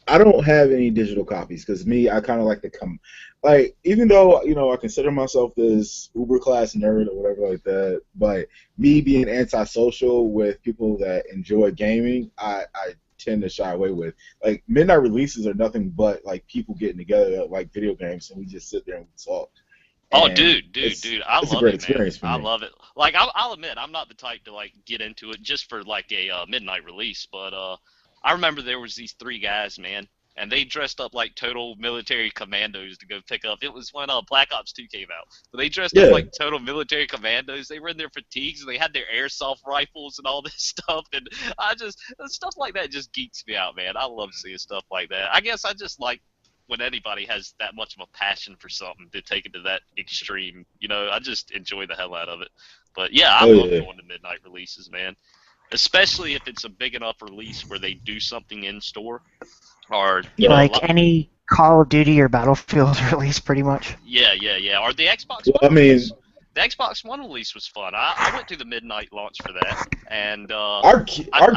I don't have any digital copies because I kind of like to come, like, even though, you know, I consider myself this uber class nerd or whatever like that, but me being antisocial with people that enjoy gaming, I tend to shy away with. Like, midnight releases are nothing but like people getting together that like video games, and we just sit there and we talk. Oh, dude, I love it, man. I love it. Like, I'll admit, I'm not the type to like get into it just for like a midnight release, but I remember there was these 3 guys, man, and they dressed up like total military commandos to go pick up. It was when Black Ops 2 came out, but they dressed up like total military commandos. They were in their fatigues and they had their airsoft rifles and all this stuff, and stuff like that just geeks me out, man. I love seeing stuff like that. I guess I just like when anybody has that much of a passion for something to take it to that extreme. You know, I just enjoy the hell out of it. But yeah, I love going to midnight releases, man. Especially if it's a big enough release where they do something in store, or you know, like any Call of Duty or Battlefield release, pretty much. Yeah. Or the Xbox Well, One release. The Xbox One release was fun. I went to the midnight launch for that, and Our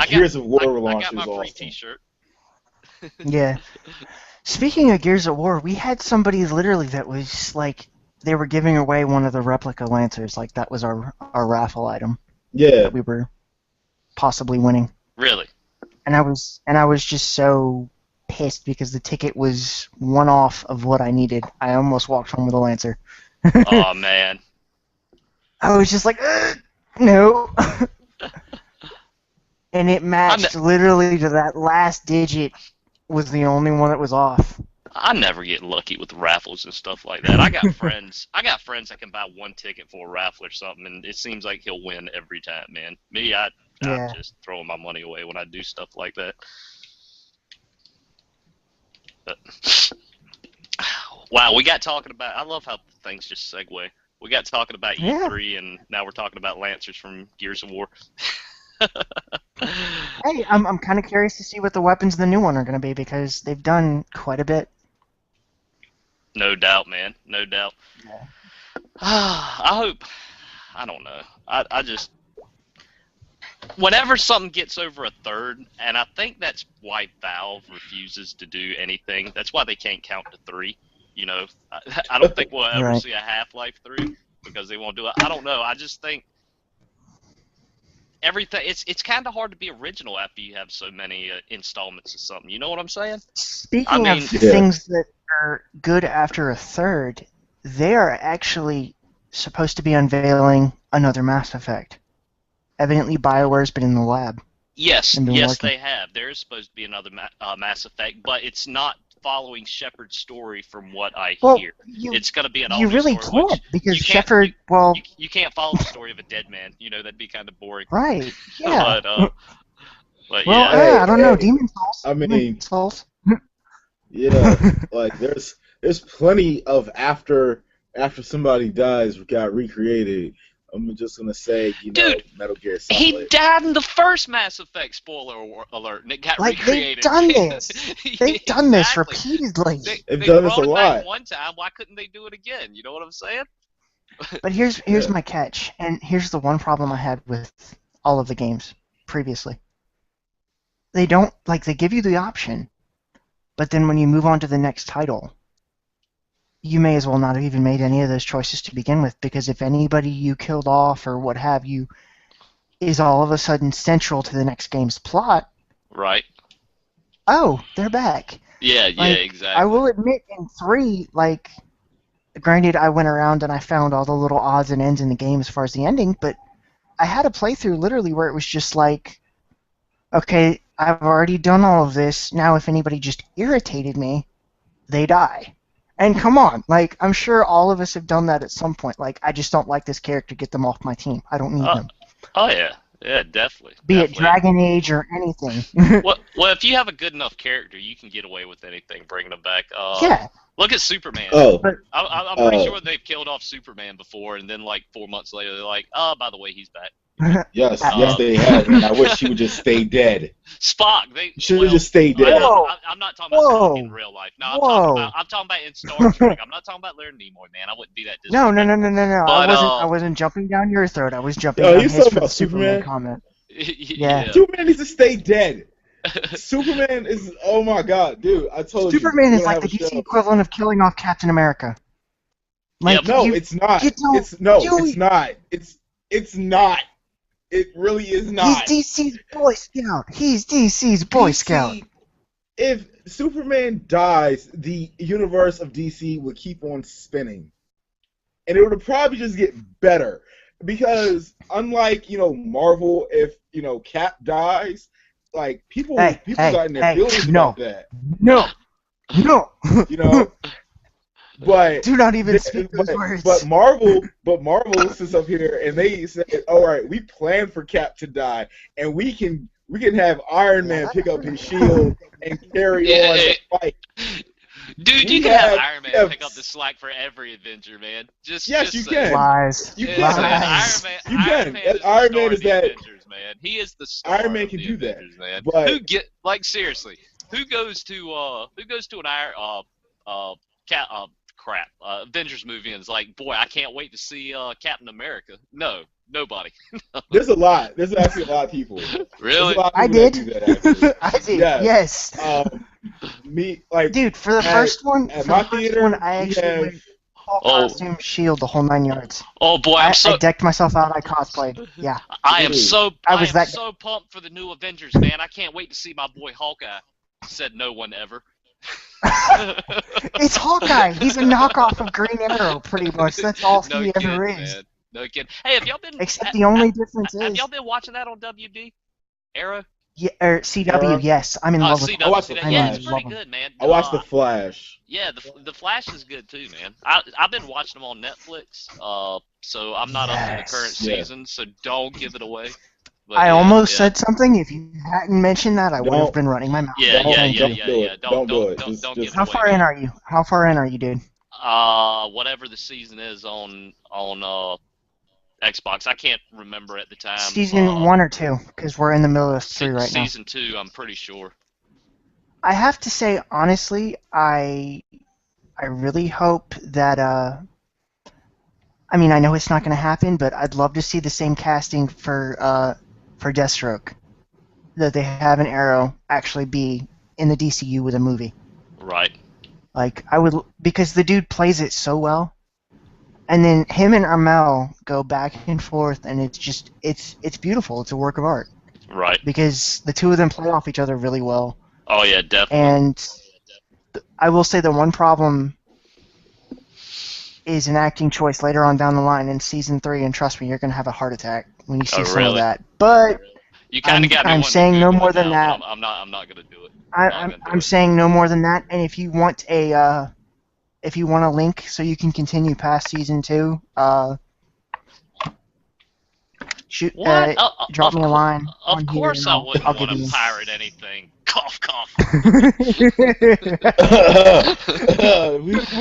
Gears of War I launch got my was free awesome. T-shirt. Yeah. Speaking of Gears of War, we had somebody literally that was like, they were giving away one of the replica Lancers, like that was our raffle item Yeah. that we were possibly winning. Really? And I was just so pissed because the ticket was one off of what I needed. I almost walked home with a Lancer. Oh man. I was just like, no. And it matched literally to that last digit was the only one that was off. I never get lucky with raffles and stuff like that. I got friends that can buy one ticket for a raffle or something, and it seems like he'll win every time, man. Me, I'm just throwing my money away when I do stuff like that. But, wow, we got talking about. I love how things just segue. We got talking about E3, and now we're talking about Lancers from Gears of War. Hey, I'm kind of curious to see what the weapons of the new one are going to be because they've done quite a bit. No doubt, man. No doubt. Yeah. I hope. I don't know. I just. Whenever something gets over a third, and I think that's why Valve refuses to do anything. That's why they can't count to 3. You know, I don't think we'll ever see a Half-Life 3 because they won't do it. I don't know. I just think everything. It's kind of hard to be original after you have so many installments of something. You know what I'm saying? Speaking of things that are good after a third, they are actually supposed to be unveiling another Mass Effect. Evidently, BioWare's been in the lab. Yes, they have. There is supposed to be another Mass Effect, but it's not following Shepard's story from what I hear. It's going to be an all-new story. You really can't, because Shepard, you can't follow the story of a dead man. You know, that'd be kind of boring. Right, yeah. But I don't know. Demon Souls. I mean, Demon Souls. Yeah, like there's plenty of after somebody dies got recreated. I'm just gonna say, Dude, Metal Gear Solid. He died in the first Mass Effect. Spoiler alert! And it got recreated. They've done this. They've done this repeatedly. They've done this a lot. One time, why couldn't they do it again? You know what I'm saying? But here's my catch, and here's the one problem I had with all of the games previously. They don't they give you the option, but then when you move on to the next title, you may as well not have even made any of those choices to begin with, because if anybody you killed off or what have you is all of a sudden central to the next game's plot, right? Oh, they're back. Yeah, exactly. I will admit, in 3, granted, I went around and I found all the little odds and ends in the game as far as the ending, but I had a playthrough literally where it was just like, okay, I've already done all of this, now if anybody just irritated me, they die. And come on, I'm sure all of us have done that at some point. I just don't like this character, get them off my team. I don't need them. Oh, yeah. Yeah, definitely. Be it Dragon Age or anything. Well, if you have a good enough character, you can get away with anything, bringing them back. Yeah. Look at Superman. Oh. I'm pretty sure they've killed off Superman before, and then 4 months later, they're like, oh, by the way, he's back. Yes, they have, and I wish he would just stay dead. Spock, they should have just stayed dead. I'm not talking about Spock in real life. No, I'm talking about in Star Trek. I'm not talking about Leonard Nimoy, man. I wouldn't be that disrespectful. No. But, I wasn't jumping down your throat. I was jumping down his for the Superman comment. Yeah. Superman needs to stay dead. Superman is, oh my god, dude! I told you. Superman is like the DC equivalent of killing off Captain America. It's not. It's not. It's not. It really is not. He's DC's Boy Scout. He's DC's Boy Scout. If Superman dies, the universe of DC would keep on spinning. And it would probably just get better. Because unlike, Marvel, if, Cap dies, people got in their feelings about that. No. But do not even speak those words. But Marvel sits up here and they say, "All right, we plan for Cap to die, and we can have Iron Man pick up his shield and carry on the fight." Dude, you can have Iron Man pick up the slack for every Avenger, man. You can. Lies. You can. Iron Man is that. Avengers, man. He is the star. Iron Man can do Avengers, that. Man. But seriously, who goes to an Iron crap. Avengers movie, and it's like, boy, I can't wait to see Captain America. No, nobody. There's a lot. There's actually a lot of people. There's a Really? lot of I people that did. do that, actually. I did. Yes. Yes. Me, like, Dude, for the at- first one, at for my the first theater, one, I we actually have. went full Oh. costume, shield, the whole 9 yards. Oh boy, I decked myself out. I cosplayed. Yeah. I am Dude, so I I was am that- so pumped for the new Avengers, man. I can't wait to see my boy Hawkeye. Said no one ever. It's Hawkeye. He's a knockoff of Green Arrow, pretty much. That's all No he kidding, ever is. man. No kidding. Hey, have y'all been? Except the only difference have is, y'all been watching that on WD? Arrow? yeah, or CW. Arrow? Yes, I'm in love with. CW. I watched the Yeah, it's Flash. pretty Love 'em. good, man. I watched The Flash. Yeah, the Flash is good too, man. I've been watching them on Netflix. So I'm not up to the current Yes. Yeah. season, so don't give it away. But I yeah, almost yeah. said something. If you hadn't mentioned that, I would have Don't- been running my mouth. Yeah, Don't- yeah, Thank yeah, you. yeah, do yeah. it. Don't do it. Don't Just- give it How away, far man. in are you? How far in are you, dude? Whatever the season is on Xbox. I can't remember at the time. Season 1 or 2? Because we're in the middle of 3 right now. Season 2, I'm pretty sure. I have to say, honestly, I really hope that. I mean, I know it's not going to happen, but I'd love to see the same casting for Deathstroke that they have in Arrow actually be in the DCU with a movie. Right. Like, I would, because the dude plays it so well. And then him and Armel go back and forth, and it's just, it's beautiful. It's a work of art. Right. Because the two of them play off each other really well. Oh yeah, definitely. And I will say the one problem is an acting choice later on down the line in season 3, and trust me, you're going to have a heart attack when you see some really? of that. But You kind of got me I'm wanting to saying no Google more it than now, that. but I'm not gonna do it. I'm saying no more than that. And if you want if you want a link so you can continue past season 2, shoot, What? drop me a line. Of on here course, and I I'll wouldn't give want to you- pirate anything. Cough, cough. we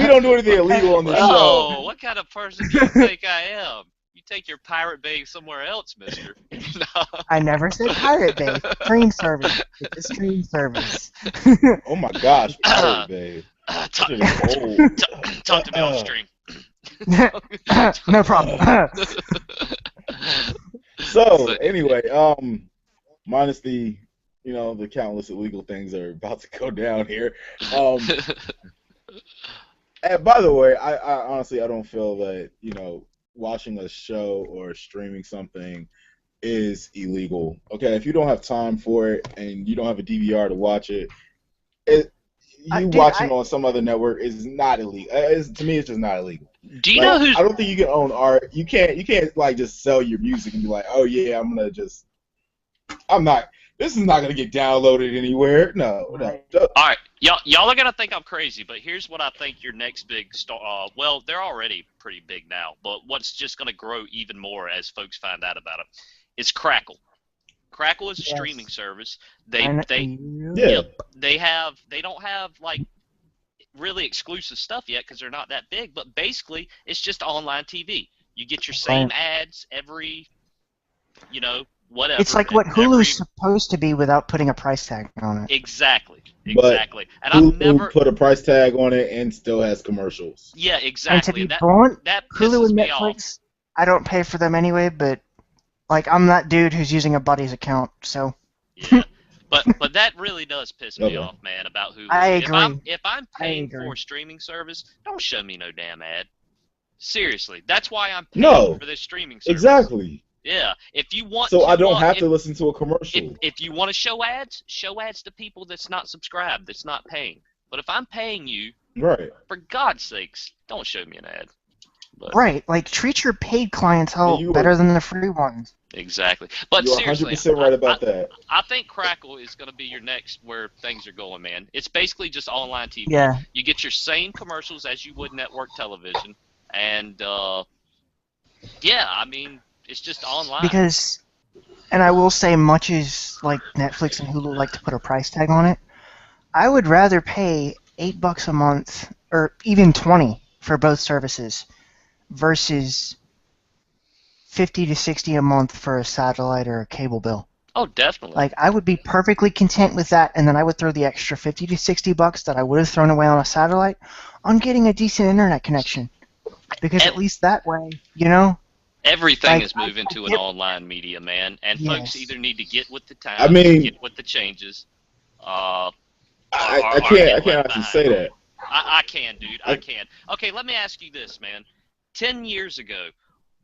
don't do anything illegal on this show. Oh, what kind of person do you think I am? You take your Pirate Bay somewhere else, mister. No. I never said Pirate Bay. Stream service. It's a stream service. Oh my gosh, Pirate Bay. Talk, That is old. talk to me on stream. No problem. So anyway, minus the the countless illegal things that are about to go down here. And by the way, I honestly I don't feel that watching a show or streaming something is illegal. Okay, if you don't have time for it and you don't have a DVR to watch it, watching on some other network is not illegal. To me, it's just not illegal. Do you know who's? I don't think you can own art. You can't like just sell your music and be like, oh yeah, this is not gonna get downloaded anywhere. No. All right, y'all are gonna think I'm crazy, but here's what I think your next big star. Well, they're already pretty big now, but what's just gonna grow even more as folks find out about it is Crackle. Crackle is a streaming service. They don't have like really exclusive stuff yet because they're not that big, but basically it's just online TV. You get your same ads every, whatever. It's like what Hulu's supposed to be without putting a price tag on it. Exactly. And Hulu put a price tag on it and still has commercials. Yeah, exactly. And to be blunt, that Hulu and pisses me off. Netflix, I don't pay for them anyway, but like I'm that dude who's using a buddy's account, so. Yeah. But that really does piss me off, man, about Hulu. I agree. If I'm paying for a streaming service, don't show me no damn ad. Seriously, that's why I'm paying for this streaming service. Exactly. Yeah, if you want. So I don't have to listen to a commercial. If you want to show ads to people that's not subscribed, that's not paying. But if I'm paying you, right? For God's sakes, don't show me an ad. But, right, like treat your paid clientele better than the free ones. Exactly. But you're seriously, 100% right about that. I think Crackle is going to be your next where things are going, man. It's basically just online TV. Yeah. You get your same commercials as you would network television, and I mean, it's just online. Because, and I will say, much as like Netflix and Hulu like to put a price tag on it, I would rather pay $8 a month or even $20 for both services versus $50 to $60 a month for a satellite or a cable bill. Oh, definitely. Like, I would be perfectly content with that, and then I would throw the extra 50 to 60 bucks that I would have thrown away on a satellite on getting a decent internet connection. Because at Ev- least that way, you know, Everything like, is moving I to an get, online media, man. And folks yes. either need to get with the I times, mean, get with the changes, uh, I or can't I get can't left actually behind, say man. that. I can, dude. I I can. Okay, let me ask you this, man. 10 years ago,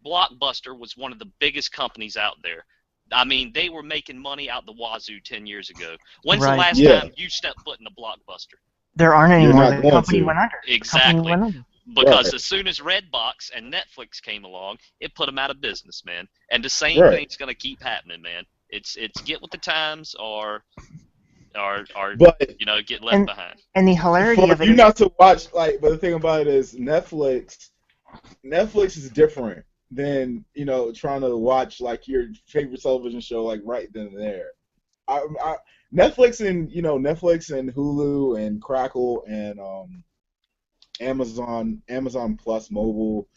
Blockbuster was one of the biggest companies out there. I mean, they were making money out the wazoo 10 years ago. When's the Right. last yeah, time you stepped foot in a Blockbuster? There aren't you're anymore. not The going company to. went under. The company Exactly. went under. Because Right, as soon as Redbox and Netflix came along, it put them out of business, man. And the same right. thing's going to keep happening, man. It's get with the times or But get left And behind. and the hilarity for of it you is, not to watch, like, but the thing about it is Netflix is different than trying to watch like your favorite television show like right then and there. I Netflix and Hulu and Crackle and Amazon Plus Mobile,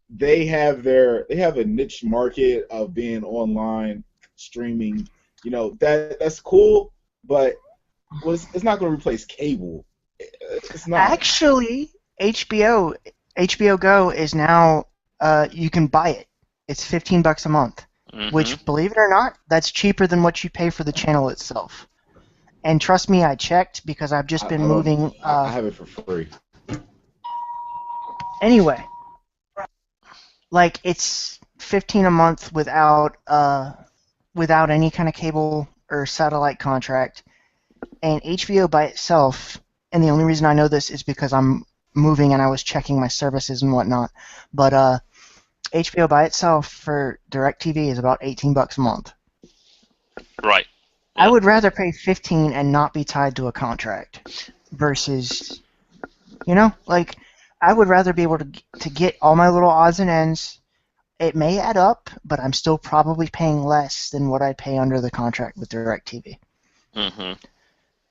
they have a niche market of being online streaming. That's cool, but it's not going to replace cable. It's not. actually, HBO Go is now, you can buy it. It's $15 a month, Mm-hmm. which, believe it or not, that's cheaper than what you pay for the channel itself. And trust me, I checked because I've just been I don't. moving. I have it for free. Anyway, like, it's 15 a month without any kind of cable or satellite contract, and HBO by itself. And the only reason I know this is because I'm moving and I was checking my services and whatnot. But HBO by itself for DirecTV is about $18 a month. Right. I Yep. would rather pay 15 and not be tied to a contract versus, like, I would rather be able to get all my little odds and ends. It may add up, but I'm still probably paying less than what I pay under the contract with DirecTV. Mm-hmm.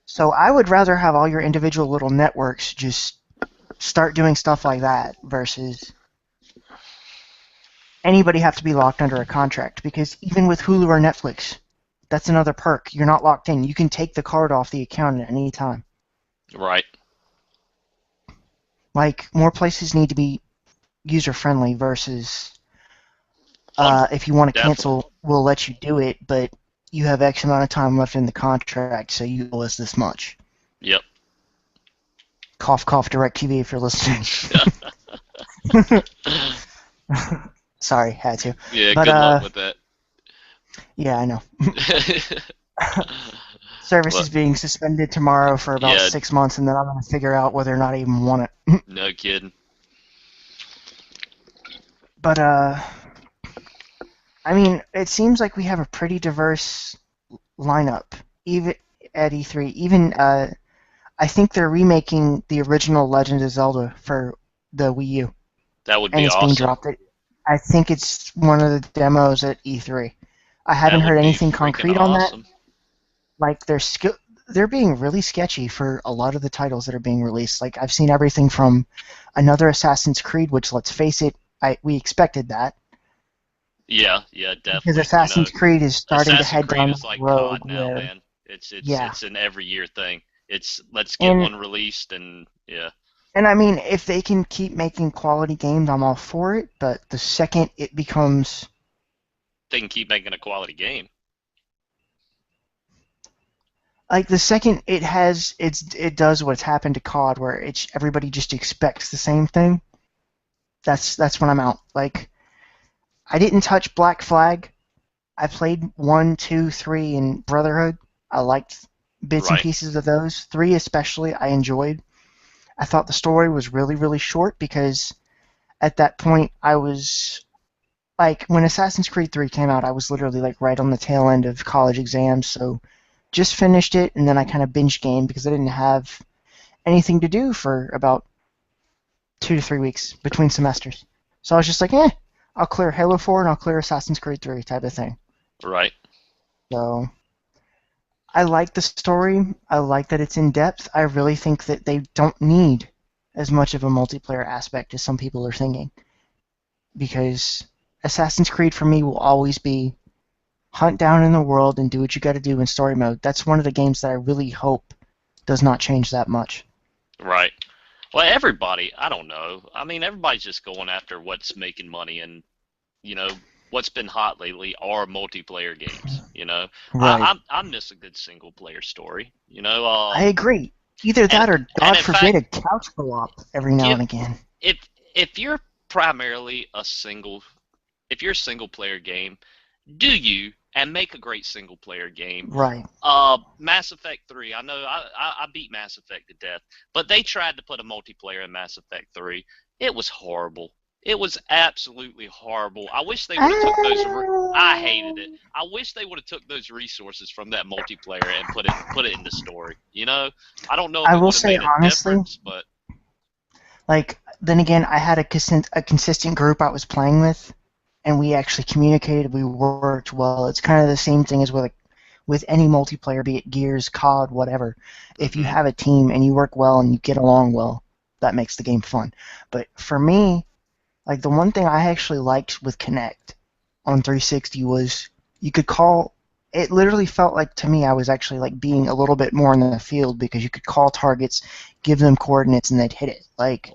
So I would rather have all your individual little networks just start doing stuff like that versus anybody have to be locked under a contract. Because even with Hulu or Netflix, that's another perk. You're not locked in. You can take the card off the account at any time. Right. Like, more places need to be user-friendly versus if you want to Definitely. cancel, we'll let you do it, but you have X amount of time left in the contract, so you owe us this much. Yep. Cough, cough, DirecTV if you're listening. Sorry, had to. Yeah. But, Good luck with that. yeah, I know. Service Well, is being suspended tomorrow for about yeah. 6 months, and then I'm going to figure out whether or not I even want it. No kidding. But, I mean, it seems like we have a pretty diverse lineup, even at E3. Even, I think they're remaking the original Legend of Zelda for the Wii U, That would and be it's being awesome. dropped. I think it's one of the demos at E3. I haven't That heard would be anything freaking concrete on that. awesome. Like, they're being really sketchy for a lot of the titles that are being released. Like, I've seen everything from another Assassin's Creed, which, let's face it, we expected that, Yeah. because Definitely. Assassin's Creed is starting to Assassin's head Creed down is that like road COD now, where, man. It's yeah. it's an every year thing. It's let's get And one released and yeah. I mean, if they can keep making quality games, I'm all for it. But the second it becomes, They can keep making a quality game. like, the second it does what's happened to COD, where everybody just expects the same thing. That's when I'm out. Like, I didn't touch Black Flag. I played 1, 2, 3, and Brotherhood. I liked bits and Right. pieces of those. 3 especially, I enjoyed. I thought the story was really, really short because at that point I was, like, when Assassin's Creed 3 came out, I was literally, like, right on the tail end of college exams, so just finished it, and then I kind of binge gamed because I didn't have anything to do for about 2 to 3 weeks between semesters. So I was just like, I'll clear Halo 4 and I'll clear Assassin's Creed 3 type of thing. Right. So I like the story. I like that it's in depth. I really think that they don't need as much of a multiplayer aspect as some people are thinking. Because Assassin's Creed for me will always be hunt down in the world and do what you got to do in story mode. That's one of the games that I really hope does not change that much. Right. Well, everybody, I don't know. I mean, everybody's just going after what's making money, and you know what's been hot lately are multiplayer games. You know, Right. I miss a good single player story. You know, I agree. Either and that or, and God in forbid, fact, a couch co-op every now give and again. if if you're primarily if you're a single player game, do you and make a great single player game. Right. Mass Effect 3. I know I beat Mass Effect to death, but they tried to put a multiplayer in Mass Effect 3. It was horrible. It was absolutely horrible. I wish they would have took those. I hated it. I wish they would have took those resources from that multiplayer and put it in the story. You know, I don't know if I it will would have say made a honestly, difference, but like, then again, I had a consistent group I was playing with, and we actually communicated. We worked well. It's kind of the same thing as with any multiplayer, be it Gears, COD, whatever. If you have a team and you work well and you get along well, that makes the game fun. But for me, like, the one thing I actually liked with Kinect on 360 was you could call. It literally felt like, to me, I was actually like being a little bit more in the field because you could call targets, give them coordinates, and they'd hit it. Like,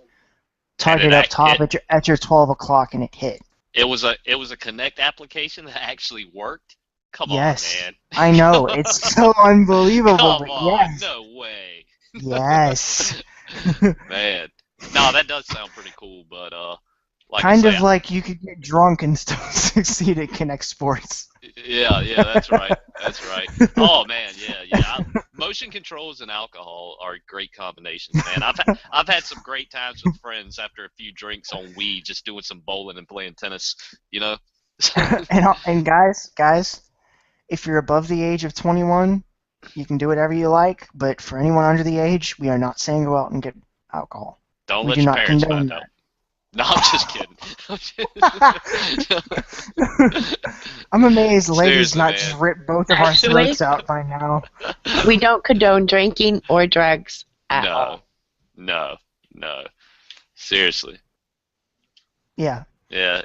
target up top at your 12 o'clock, and it hit. It was a Kinect application that actually worked. Come Yes, on, man. I know, it's so unbelievable, Come but on, yes, no way. yes. Man, no, that does sound pretty cool, but like I Kind say, of like you could get drunk and still succeed at Kinect Sports. yeah, that's right, that's right. Oh man, yeah. Motion controls and alcohol are great combinations, man. I've had some great times with friends after a few drinks on Wii, just doing some bowling and playing tennis. You know. And guys, if you're above the age of 21, you can do whatever you like. But for anyone under the age, we are not saying go out and get alcohol. Don't We let do your not parents condone find out. that. No, I'm just kidding. I'm amazed ladies Seriously, not man. just rip both of our Actually, throats out by now. we don't condone drinking or drugs at all. No. Seriously. Yeah. Yeah.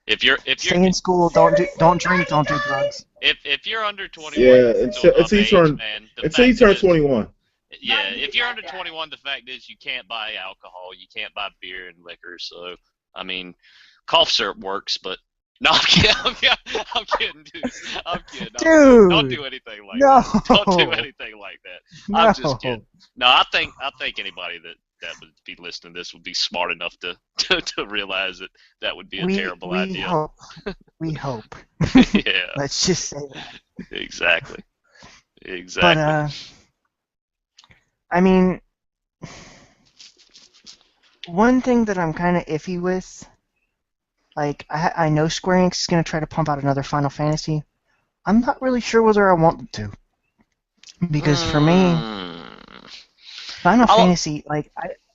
If you're Stay in school. Don't drink. Don't do drugs. if you're under 21 Yeah, to above until you age, turn man, until you turn 21. yeah, if you're under 21, the fact is you can't buy alcohol, you can't buy beer and liquor. So, I mean, cough syrup works, but no, I'm kidding. I'm kidding, dude. I'm kidding. Dude, Don't do anything like no. that. Don't do anything like that. No. I'm just kidding. No, I think anybody that would be listening to this would be smart enough to realize that would be a terrible idea. Hope. We hope. Yeah. Let's just say that. Exactly. But I mean, one thing that I'm kind of iffy with, like, I know Square Enix is going to try to pump out another Final Fantasy. I'm not really sure whether I want them to. Because for me, Final Fantasy, like,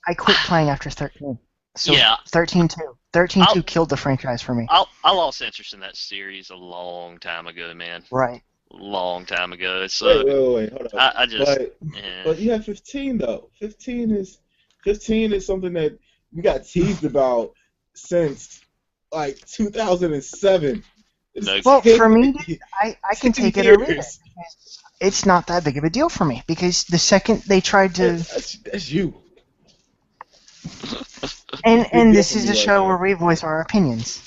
I quit playing after 13. So yeah. 13-2. 13-2 killed the franchise for me. I lost interest in that series a long time ago, man. Right. Long time ago. So Wait, hold up. I just. But you have 15 though. 15 is something that we got teased about since like 2007. Well, for me, I can take it or leave it. It's not that big of a deal for me because the second they tried to. That's you. And this is a show where we voice our opinions.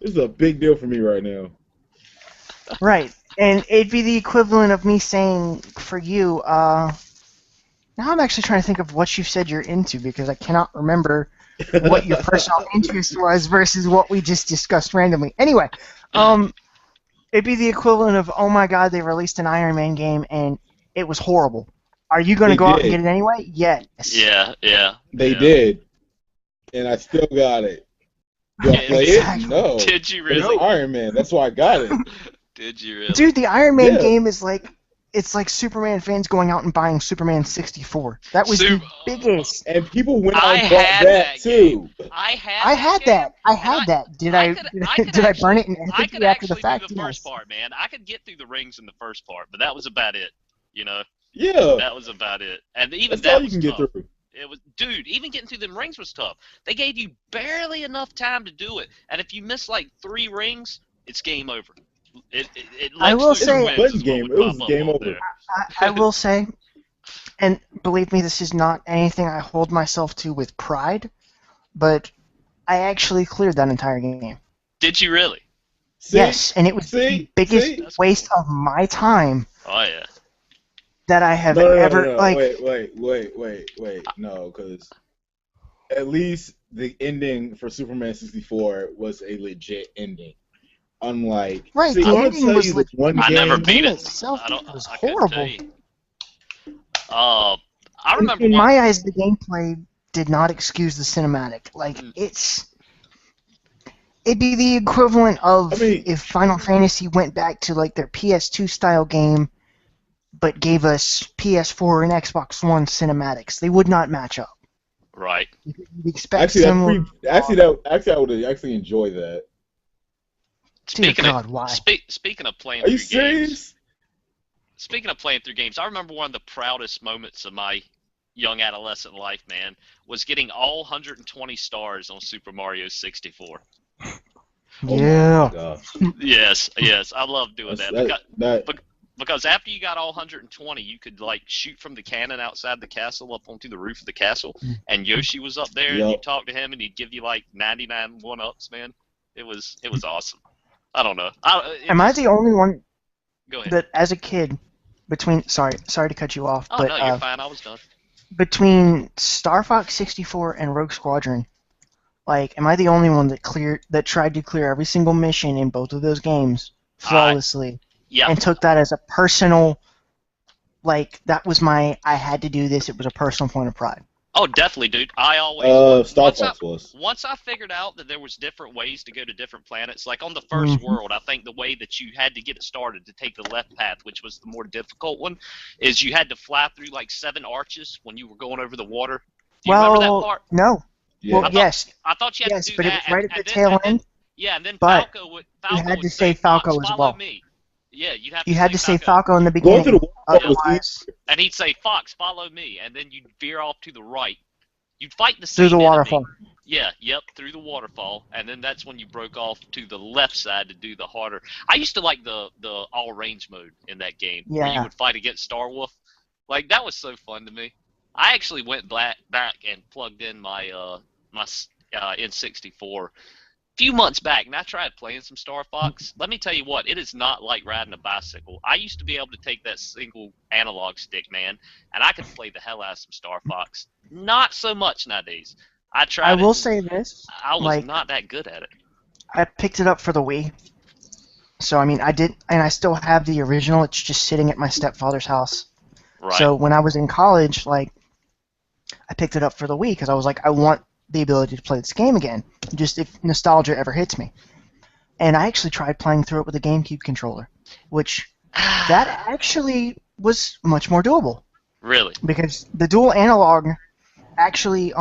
This is a big deal for me right now. Right. And it'd be the equivalent of me saying, for you, now I'm actually trying to think of what you said you're into because I cannot remember what your personal interest was versus what we just discussed randomly. Anyway, it'd be the equivalent of, oh my god, they released an Iron Man game and it was horrible. Are you going to go out and get it anyway? Yes. Yeah. They did. And I still got it. Do I play it? No. Did you really? It's Iron Man. That's why I got it. Did you really? Dude, the Iron Man game is like, it's like Superman fans going out and buying Superman 64. That was the biggest. And people went out and bought that too. I had that. Did I burn it in effigy after the fact? I could do the first part, man. I could get through the rings in the first part, but that was about it. You know. Yeah. That was about it. And even that's all was you can tough. get through. It was, dude, even getting through them rings was tough. They gave you barely enough time to do it. And if you miss like 3 rings, it's game over. I Lex will Luthor say- wins Button is what game. would It was pop up game on over. there. I will say, and believe me, this is not anything I hold myself to with pride, but I actually cleared that entire game. Did you really? See? Yes, and it was the See? biggest See? That's waste cool. of my time Oh yeah. that I have No, ever like. Wait. No, because at least the ending for Superman 64 was a legit ending. Unlike, Right, see, the I'm gonna ending tell was you this legit. one I never game. beat game it. itself I don't. was I couldn't tell horrible. you. I remember In one. my eyes, the gameplay did not excuse the cinematic. Like Mm. it'd be the equivalent of I mean- if Final Fantasy went back to like their PS2 style game, but gave us PS4 and Xbox One cinematics. They would not match up. Right. You'd expect Actually, that's similar. pretty. I would actually enjoy that. Dear Speaking God, of why? speaking of playing Are you through games. serious? Speaking of playing through games, I remember one of the proudest moments of my young adolescent life, man, was getting all 120 stars on Super Mario 64. Yeah. God. Yes, I love doing that. That Because after you got all 120, you could like shoot from the cannon outside the castle up onto the roof of the castle, and Yoshi was up there, and you Yup. talk to him, and he'd give you like 99 one-ups, man. It was awesome. I don't know. Am I the only one Go ahead. that, as a kid, sorry to cut you off, Oh but no, you're fine. I was done. between Star Fox 64 and Rogue Squadron, like, am I the only one that tried to clear every single mission in both of those games flawlessly, Yeah. and took that as a personal, like, that was I had to do this. It was a personal point of pride. Oh, definitely, dude. I always Star Fox was. Once I figured out that there was different ways to go to different planets, like on the first world, I think the way that you had to get it started to take the left path, which was the more difficult one, is you had to fly through like 7 arches when you were going over the water. Do you remember that part? No. Yeah. Well, yes, I thought you had to do but that. it was right at the and tail end. Yeah, and then But Falco would had to say, say Falco Fox, as follow well. me. Yeah, you'd have You to had to say Falco in the Going through beginning. the waterfall was Otherwise, And he'd say, Fox, follow me, and then you'd veer off to the right. You'd fight the through same the enemy. waterfall. Yeah, through the waterfall, and then that's when you broke off to the left side to do the harder. I used to like the all range mode in that game, where you Yeah. would fight against Starwolf. Like that was so fun to me. I actually went back and plugged in my N64 a few months back, and I tried playing some Star Fox. Let me tell you what, it is not like riding a bicycle. I used to be able to take that single analog stick, man, and I could play the hell out of some Star Fox. Not so much nowadays. I tried. I will say this. I was like, not that good at it. I picked it up for the Wii. So, I mean, I did, and I still have the original. It's just sitting at my stepfather's house. Right. So, when I was in college, like, I picked it up for the Wii because I was like, I want the ability to play this game again, just if nostalgia ever hits me. And I actually tried playing through it with a GameCube controller, which that actually was much more doable Really? because the dual analog actually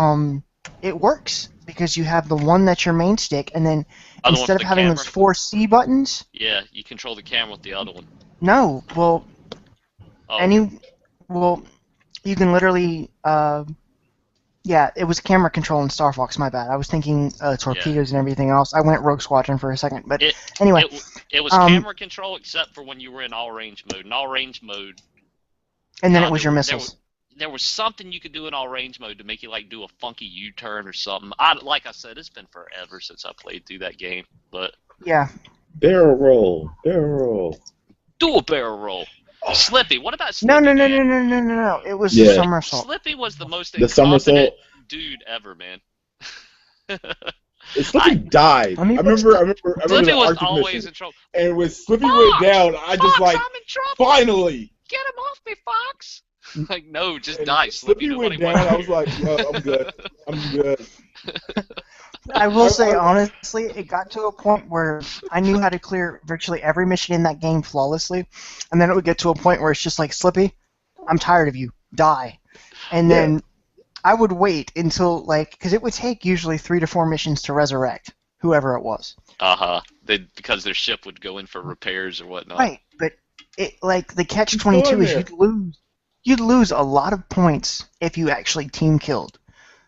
it works because you have the one that's your main stick, and then Other instead of one's the having camera? those 4 C buttons, Yeah, you control the camera with the other one. no, well, Oh, you can literally yeah, it was camera control in Star Fox. My bad. I was thinking torpedoes and everything else. I went Rogue Squadron for a second, but anyway, it was camera control except for when you were in all range mode. In all range mode, and then God, it was your missiles. there was something you could do in all range mode to make you like do a funky U-turn or something. Like I said, it's been forever since I played through that game, but Yeah. barrel roll. do a barrel roll. Slippy, what about No, Slippy? no. It was Yeah. somersault. Slippy was the most The somersault. incompetent dude ever, man. Slippy died. I Let me remember Slippy the was Arctic always mission, in trouble. and when Slippy Fox! went down, I just Fox, like, I'm in trouble. finally. Get him off me, Fox. Like, no, just And die, Slippy. Slippy went Nobody down. wants I was you. like, I'm good. I'm good. I will say, honestly, it got to a point where I knew how to clear virtually every mission in that game flawlessly, and then it would get to a point where it's just like, Slippy, I'm tired of you. Die. And then I would wait until, like, because it would take usually 3 to 4 missions to resurrect whoever it was. Because their ship would go in for repairs or whatnot. Right, but it, like, the catch-22 is there. you'd lose a lot of points if you actually team killed.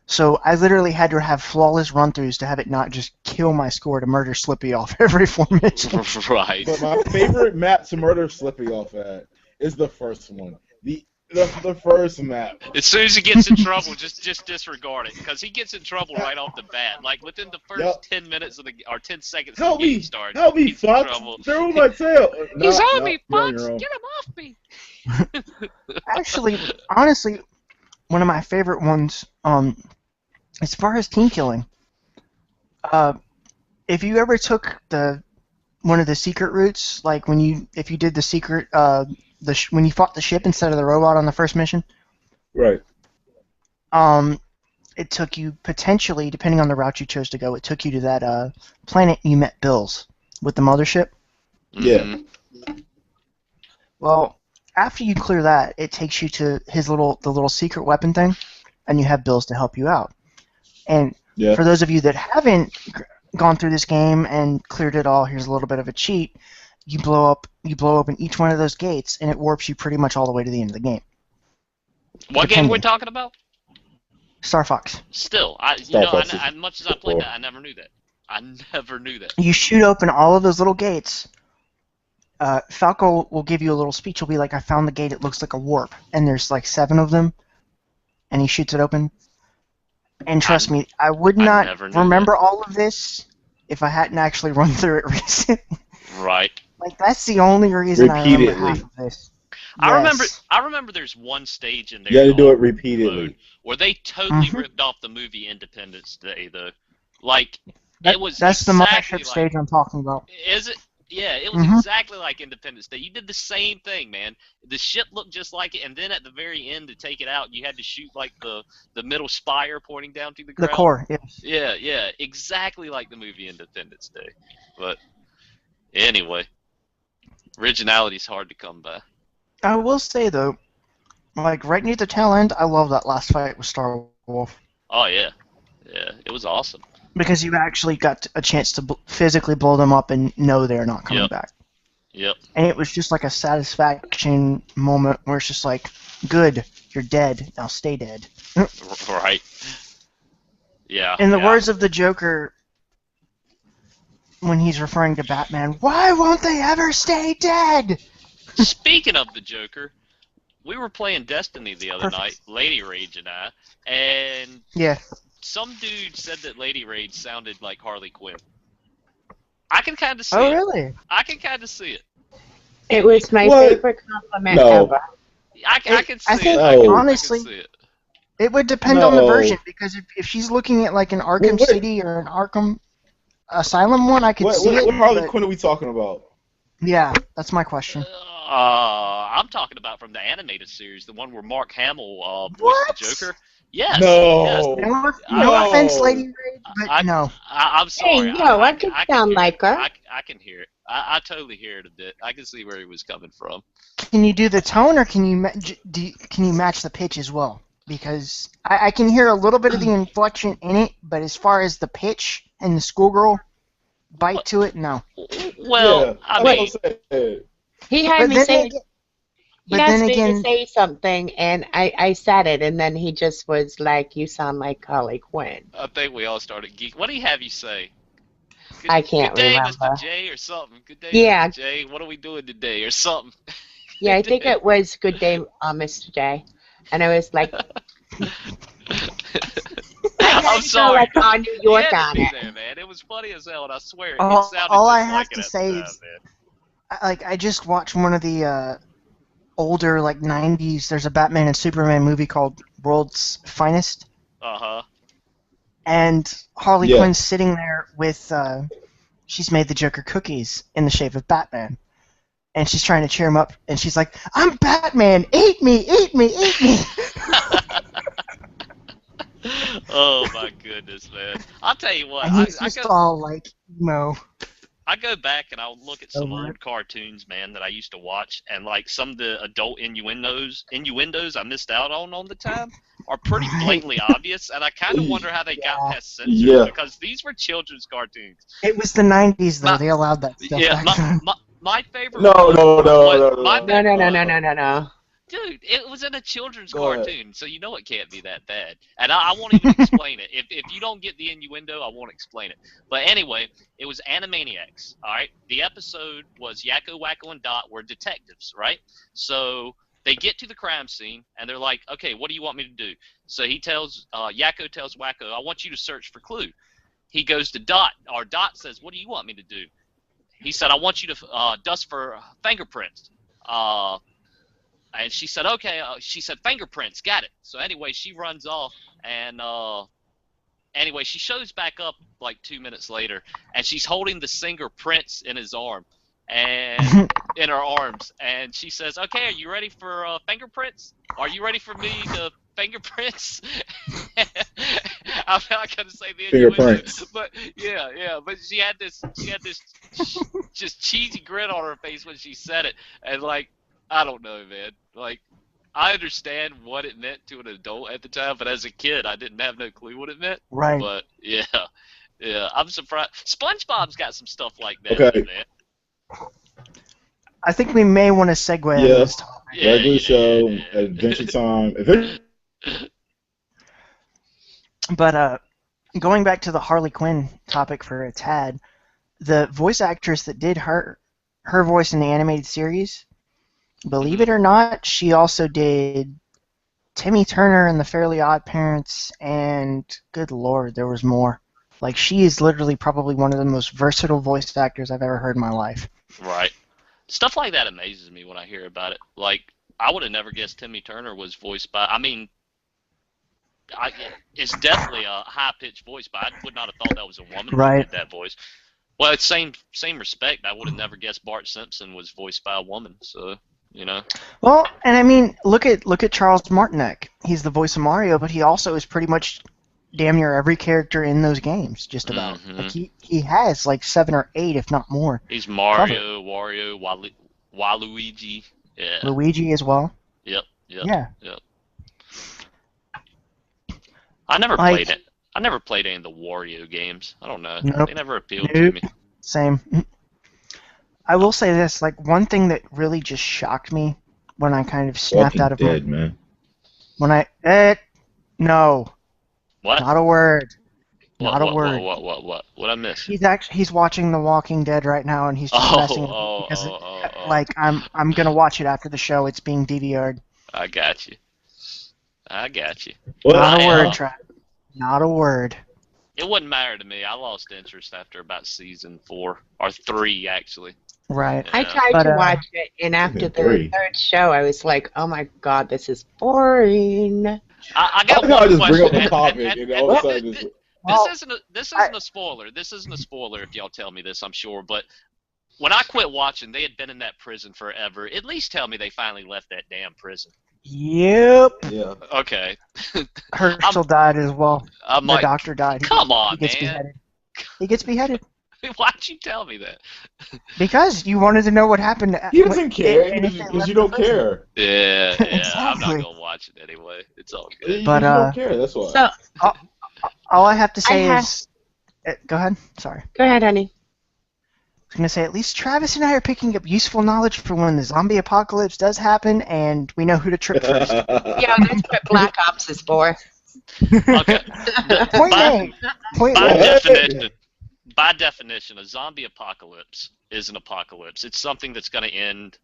So I literally had to have flawless run-throughs to have it not just kill my score to murder Slippy off every 4 missions. Right. But my favorite map to murder Slippy off at is the first one. The first map. As soon as he gets in trouble, just disregard it, because he gets in trouble right off the bat. Like within the first Yep. 10 minutes of or 10 seconds Help of the game me! starts, Help me, he's in Fox! trouble. Through my tail! He's No, on no, me, you're on Fox! your own. Get him off me! Actually, honestly, one of my favorite ones, as far as team killing, if you ever took one of the secret routes, like if you did the secret, when you fought the ship instead of the robot on the first mission, Right. it took you potentially, depending on the route you chose to go, it took you to that planet you met Bills with the mothership. Yeah. Mhm. Well, after you clear that, it takes you to the little secret weapon thing, and you have Bills to help you out. And Yeah. for those of you that haven't gone through this game and cleared it all, here's a little bit of a cheat. You blow open each one of those gates, and it warps you pretty much all the way to the end of the game. What game are we talking about? Star Fox. Still, Star Fox is as much as I played that, I never knew that. I never knew that. You shoot open all of those little gates. Falco will give you a little speech. He'll be like, I found the gate, it looks like a warp. And there's like 7 of them. And he shoots it open. And trust me, I would not never knew remember all of this if I hadn't actually run through it recently. Right. Like, that's the only reason I remember Repeatedly. half of this. I Yes. remember there's one stage in there You had to do it called repeatedly. Mode where they totally Mhm. ripped off the movie Independence Day, though. Like, That- it was that's the exactly mothership like, stage I'm talking about. Is it? Yeah, it was Mhm. exactly like Independence Day. You did the same thing, man. The ship looked just like it, and then at the very end to take it out, you had to shoot like the middle spire pointing down to the The ground. core, yes. Yeah, exactly like the movie Independence Day. But anyway, originality's hard to come by. I will say, though, like, right near the tail end, I love that last fight with Star Wolf. Oh yeah, it was awesome. Because you actually got a chance to physically blow them up and know they're not coming Yep. back. Yep. And it was just like a satisfaction moment where it's just like, good, you're dead, now stay dead. Right. Yeah. In the yeah. words of the Joker, when he's referring to Batman, why won't they ever stay dead? Speaking of the Joker, we were playing Destiny the other Perfect. night, Lady Rage and I, and Yeah. some dude said that Lady Rage sounded like Harley Quinn. I can kind of see Oh, it. really? I can kind of see it. It was my What? favorite compliment No. ever. I can see I think, it. No. honestly, I can see it. it would depend on the No. version, because if she's looking at like an Arkham What- City or an Arkham Asylum one, I could see it. What Harley but- Quinn are we talking about? Yeah, that's my question. I'm talking about from the animated series, the one where Mark Hamill voiced What? the Joker. Yes. No. Yes. No, No. no offense, Lady Rage, but no. I'm sorry. Hey, yo, I could can sound hear like it. her. I can hear it. I totally hear it a bit. I can see where he was coming from. Can you do the tone, or can you can you match the pitch as well? Because I can hear a little bit of the inflection in it, but as far as the pitch and the schoolgirl bite to it, no. Well, Yeah, I that's mean, what I said. He had But me then say, again, he but asked then me again, to say something, and I said it, and then he just was like, "You sound like Harley Quinn." I think we all started geek. What do you have you say? Good, I can't good day, remember. Mr. J, or something. Good day, Yeah. Mr. J. What are we doing today, or something? Yeah, I think it was "Good Day, Mr. J," and I was like, I'm sound sorry. like on New York You had to on be it. there, man. It was funny as hell, and I swear All- it sounded all just I have like to it at say the time, is- man. I just watched one of the older like '90s. There's a Batman and Superman movie called World's Finest, Uh-huh. and Harley Yeah. Quinn's sitting there with. She's made the Joker cookies in the shape of Batman. And she's trying to cheer him up, and she's like, I'm Batman! Eat me! Eat me! Eat me! Oh my goodness, man! I'll tell you what. And he's just all like, emo. I go back and I'll look at some Over old cartoons, man, that I used to watch, and like some of the adult innuendos I missed out on the time are pretty blatantly obvious, and I kind of wonder how they got Yeah. past censors Yeah. because these were children's cartoons. It was the 90s, though. My- They allowed that stuff Yeah, back then. my favorite. No, one no, no, was- no, no, my no. No, no, no, no, no, no, no. Dude, it was in a children's Go ahead. cartoon, so you know it can't be that bad. And I won't even explain it. If you don't get the innuendo, I won't explain it. But anyway, it was Animaniacs, all right? The episode was Yakko, Wacko, and Dot were detectives, right? So they get to the crime scene, and they're like, okay, what do you want me to do? So Yakko tells Wacko, I want you to search for clue. He goes to Dot, or Dot says, what do you want me to do? He said, I want you to dust for fingerprints. And she said, okay. She said, fingerprints, got it. So anyway, she runs off, and anyway, she shows back up like 2 minutes later, and she's holding the singer Prince in his arm, and in her arms, and she says, okay, are you ready for fingerprints? Are you ready for me to fingerprints? I'm not gonna say the Fingerprints. but yeah, but she had this just cheesy grin on her face when she said it, and like, I don't know, man. Like, I understand what it meant to an adult at the time, but as a kid, I didn't have no clue what it meant. Right. But yeah, I'm surprised. SpongeBob's got some stuff like that, Okay. man. I think we may want to segue into this topic. Regular show, Adventure Time. But going back to the Harley Quinn topic for a tad, the voice actress that did her voice in the animated series, believe it or not, she also did Timmy Turner in the Fairly Odd Parents, and good lord, there was more. Like, she is literally probably one of the most versatile voice actors I've ever heard in my life. Right. Stuff like that amazes me when I hear about it. Like, I would have never guessed Timmy Turner was voiced by. I mean, it's definitely a high-pitched voice, but I would not have thought that was a woman who did that voice. Well, it's same respect. I would have never guessed Bart Simpson was voiced by a woman. So, you know. Well, and I mean, look at Charles Martinet. He's the voice of Mario, but he also is pretty much damn near every character in those games, just about. Mm-hmm. Like he has like 7 or 8, if not more. He's Mario, Wario, Waluigi. Yeah. Luigi as well. Yep. Yeah. I never played it. I never played any of the Wario games. I don't know. Nope. They never appealed to me. Same. I will say this, like, one thing that really just shocked me when I kind of snapped out of dead, man. When no. What? Not a word. What, Not a word. What I miss? He's watching The Walking Dead right now, and he's just messing with it because like I'm gonna watch it after the show. It's being DVR'd. I got you. Well, Not a word, Trav. Not a word. It wouldn't matter to me. I lost interest after about season 4 or 3, actually. Right. I tried to watch it, and after the third show, I was like, "Oh my god, this is boring." I got I one just question. bring up a topic, and all of a sudden, this isn't a spoiler. This isn't a spoiler if y'all tell me this, I'm sure. But when I quit watching, they had been in that prison forever. At least tell me they finally left that damn prison. Yep. Yeah. Okay. Herschel died as well. The doctor died. Come on, he gets man. Beheaded. He gets beheaded. Why'd you tell me that? Because you wanted to know what happened. He doesn't care because you don't care. Yeah, Exactly. I'm not gonna watch it anyway. It's all good. But you don't care. That's why. So, all I have to say is, go ahead. Sorry. Go ahead, honey. I was gonna say at least Travis and I are picking up useful knowledge for when the zombie apocalypse does happen, and we know who to trick first. Yeah, that's what Black Ops is for. Okay. Point By definition, a zombie apocalypse is an apocalypse. It's something that's going to end,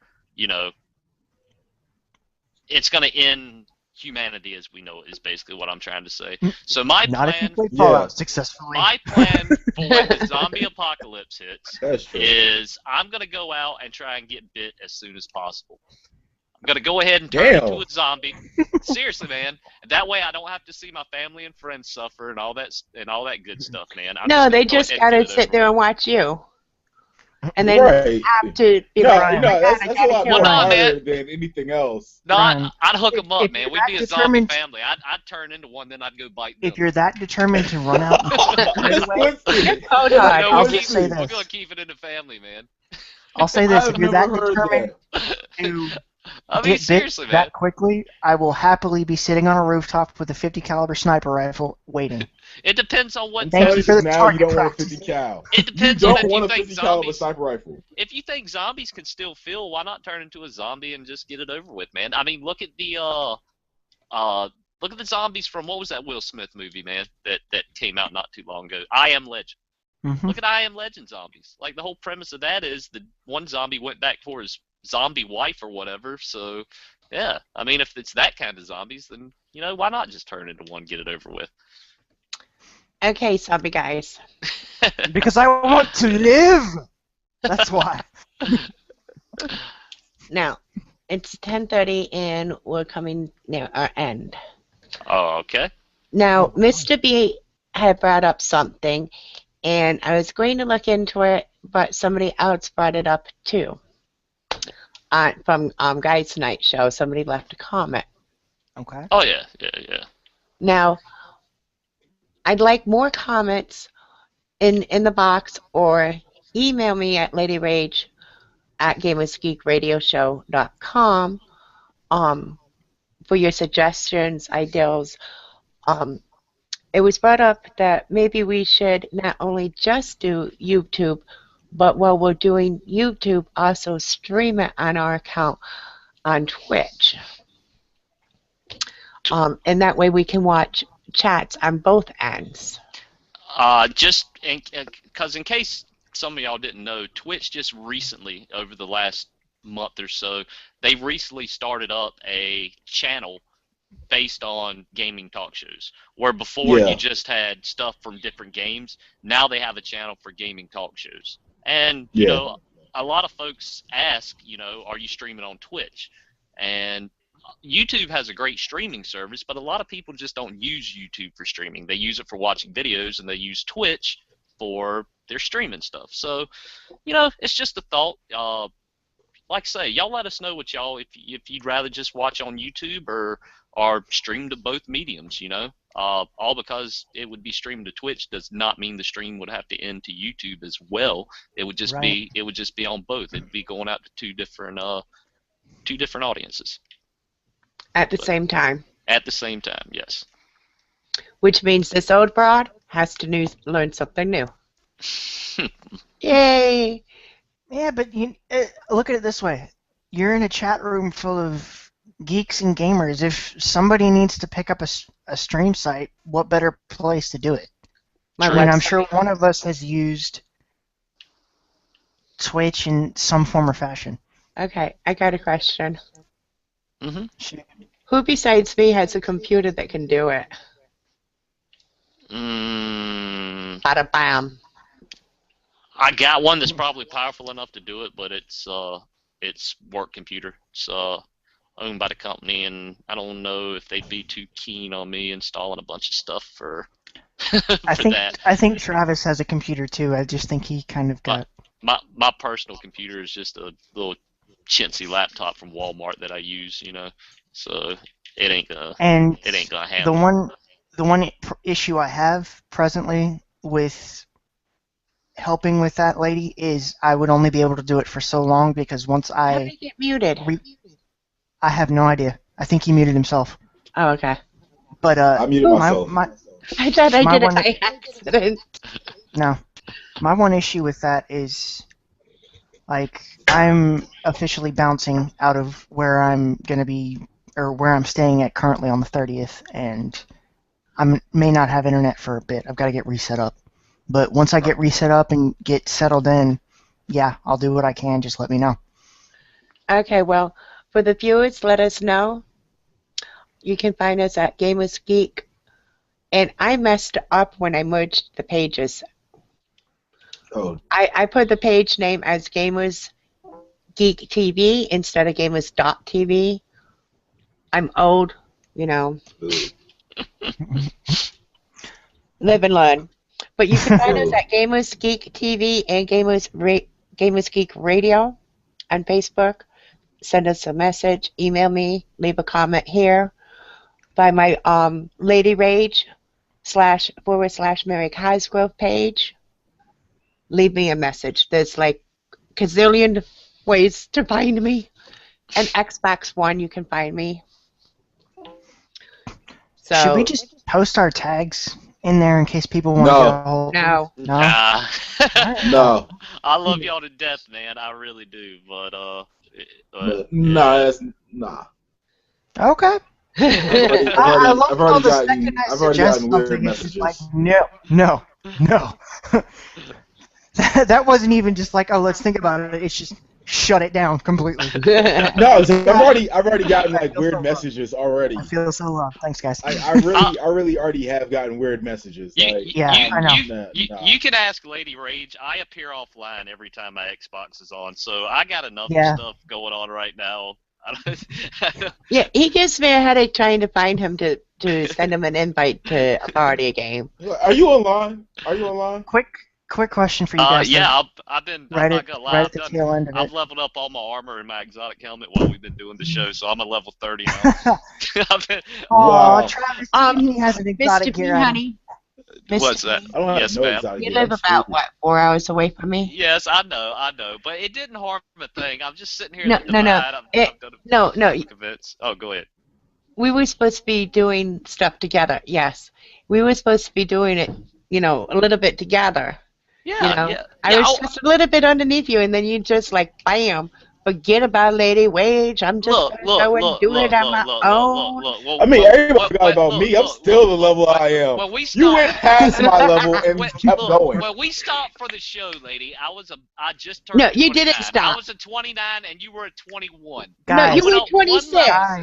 it's going to end humanity as we know it, is basically what I'm trying to say. So my plan successfully. My plan for when the zombie apocalypse hits is I'm going to go out and try and get bit as soon as possible. I'm going to go ahead and turn into a zombie. Seriously, man. That way I don't have to see my family and friends suffer and all that good stuff, man. They just got to sit there and watch you. And then have to, that's a lot more harder than anything else. No, I'd hook them up, man. We'd be a zombie family. I'd turn into one, then I'd go bite them. If you're that determined to run out, I'll just say this. We're going to keep it in the family, man. I'll say this: if you're that determined to I mean, get bit seriously, man. that quickly, I will happily be sitting on a rooftop with a 50 caliber sniper rifle waiting. It depends on what. And I'm thank telling you you for because the now you target don't want a practice. 50 cal. It You depends on don't if you want a think 50 caliber zombies. sniper rifle. If you think zombies can still feel, why not turn into a zombie and just get it over with, man? I mean, look at the look at the zombies from what was that Will Smith movie, man? That came out not too long ago. I Am Legend. Hmm. Look at I Am Legend zombies. Like the whole premise of that is the one zombie went back for his zombie wife or whatever. So yeah, I mean, if it's that kind of zombies, then why not just turn into one, get it over with? Okay, zombie guys. Because I want to live! That's why. Now, it's 10:30 and we're coming near our end. Oh, okay. Now, Oh, Mr. B had brought up something, and I was going to look into it, but somebody else brought it up too. From Guys Night Show, somebody left a comment. Okay. Oh yeah, yeah. Now, I'd like more comments in the box, or email me at ladyrage@gamersgeekradioshow.com for your suggestions, ideals. It was brought up that maybe we should not only just do YouTube, but while we're doing YouTube, also stream it on our account on Twitch. And that way we can watch chats on both ends. Just because in case some of y'all didn't know, Twitch just recently, over the last month or so, they recently started up a channel based on gaming talk shows. Where before Yeah. you just had stuff from different games, now they have a channel for gaming talk shows. And, Yeah. a lot of folks ask, are you streaming on Twitch? And YouTube has a great streaming service, but a lot of people just don't use YouTube for streaming. They use it for watching videos, and they use Twitch for their streaming stuff. So, it's just a thought. Like I say, y'all let us know what y'all, if you'd rather just watch on YouTube or stream to both mediums. All because it would be streamed to Twitch does not mean the stream would have to end to YouTube as well. It would just Right. be on both. It'd be going out to two different audiences At the same time. at the same time. Yes. Which means this old broad has to learn something new. Yay! Yeah, but look at it this way. You're in a chat room full of geeks and gamers. If somebody needs to pick up a stream site, what better place to do it? My I mean, I'm website. sure one of us has used Twitch in some form or fashion. Okay, I got a question. Mm-hmm. Who besides me has a computer that can do it? Bada bam. I got one that's probably powerful enough to do it, but it's work computer. It's owned by the company, and I don't know if they'd be too keen on me installing a bunch of stuff for that. I think Travis has a computer too. I just think he kind of got. My personal computer is just a little chintzy laptop from Walmart that I use, so it ain't gonna handle. The one issue I have presently with helping with that lady is I would only be able to do it for so long because once How did he get muted? I have no idea. I think he muted himself. Oh, okay. But I muted myself. I thought I My did it one- by accident. No. My one issue with that is, like, I'm officially bouncing out of where I'm going to be, or where I'm staying at currently on the 30th, and I may not have internet for a bit. I've got to get reset up. But once I get reset up and get settled in, yeah, I'll do what I can. Just let me know. Okay, well, for the viewers, let us know. You can find us at Gamers Geek. And I messed up when I merged the pages. Oh, I put the page name as Gamers Geek TV instead of Gamers.tv. I'm old, ugh. live and learn. But you can find us at Gamers Geek TV and Gamers Geek Radio on Facebook. Send us a message, email me, leave a comment here by my Lady Rage / Mary Cosgrove page. Leave me a message. There's like gazillion ways to find me. and Xbox One, you can find me. So Should we just post our tags in there in case people want to No. get a hold? no. No. No. I love y'all to death, man. I really do. But Nah, that's nah. Okay. I love how the second I I've already suggest gotten weird something, it's just like, messages. no. That wasn't even just like, oh, let's think about it. It's just shut it down completely. No, I've already gotten like weird messages already. I feel so loved. Thanks, guys. I really already have gotten weird messages. Like, I know. You can ask Lady Rage. I appear offline every time my Xbox is on, so I got enough stuff going on right now. Yeah, he gives me a headache trying to find him to send him an invite to a party game. Are you online? Quick question for you guys. Yeah, I've been. I'm not gonna lie. Right at the tail end of I've it. leveled up all my armor and my exotic helmet while we've been doing the show, so I'm a level 30 now. Aw, Travis, he has an exotic Mr. B, gear. honey. What's that? I don't have Yes, no ma'am. exotic You gear. live about, 4 hours away from me? Yes, I know, but it didn't harm a thing. I'm just sitting here. No, in the no, no. divide. I've done No. Convince. Oh, go ahead. We were supposed to be doing stuff together, yes. We were supposed to be doing it, a little bit together. Yeah, I was just a little bit underneath you, and then you just like, bam, forget about Lady Wage. I'm just going to go and do it on my own. I mean, everybody forgot about me. I'm still the level I am. You went past my level and kept going. When we stopped for the show, lady, I just turned. No, you 29. didn't stop. I was at 29, and you were at 21. Guys, no, you were 26. I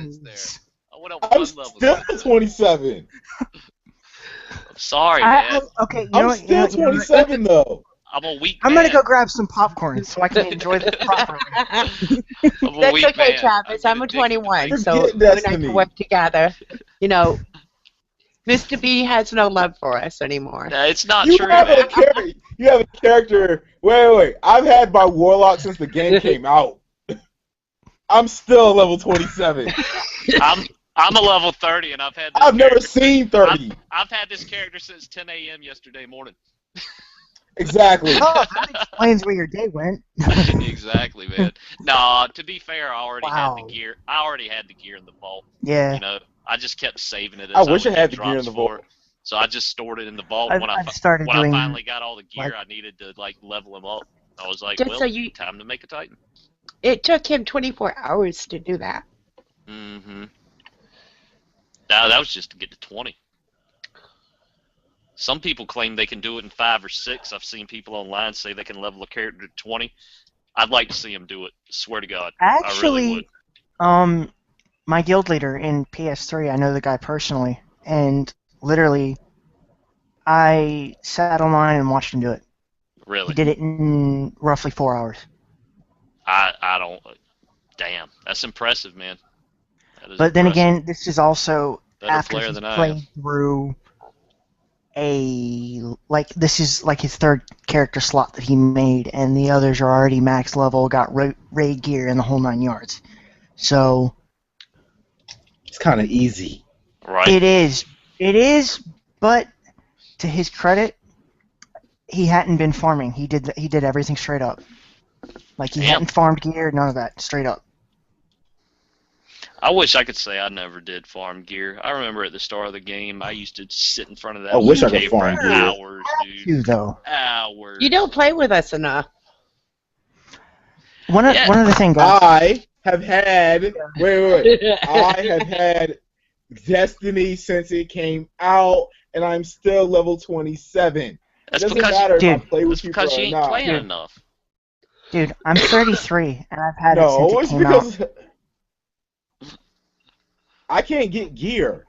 went up one I'm level. still 27. I'm sorry, man. Okay, I'm still 27 though. I'm a weak I'm man. gonna go grab some popcorn so I can enjoy this properly. That's okay, Travis. I'm a 21, so you and I can work together. Mr. B has no love for us anymore. It's not You true, have man. you have a character. Wait. I've had my warlock since the game came out. I'm still level 27. I'm a level 30, and I've had. I've never seen 30. I've had this character since 10 a.m. yesterday morning. Exactly. Oh, that explains where your day went. Exactly, man. No, to be fair, I already had the gear. I already had the gear in the vault. Yeah. I just kept saving it. I wish I had the gear in the vault. So I just stored it in the vault. When I finally got all the gear I needed to level him up, I was like, time to make a Titan. It took him 24 hours to do that. Mm-hmm. No, that was just to get to 20. Some people claim they can do it in 5 or 6. I've seen people online say they can level a character to 20. I'd like to see them do it. Swear to God. Actually, I really would. My guild leader in PS3, I know the guy personally, and literally, I sat online and watched him do it. Really? He did it in roughly 4 hours. I don't. Damn, that's impressive, man. But then again, this is also better after player he's than I played am. through this is like his 3rd character slot that he made, and the others are already max level, got raid gear and the whole 9 yards. So it's kind of easy. Right. It is, but to his credit, he hadn't been farming. He did everything straight up. Like he hadn't farmed gear, none of that, straight up. I wish I could say I never did farm gear. I remember at the start of the game, I used to sit in front of that. I wish I could cave farm for gear. hours, dude. Hours. You don't play with us enough. One other thing, guys. I have had I have had Destiny since it came out, and I'm still level 27. That's it doesn't because matter dude, if I play with That's people because or you ain't not. playing enough. Dude, I'm 33, and I've had it No, since it's it came out. because I can't get gear.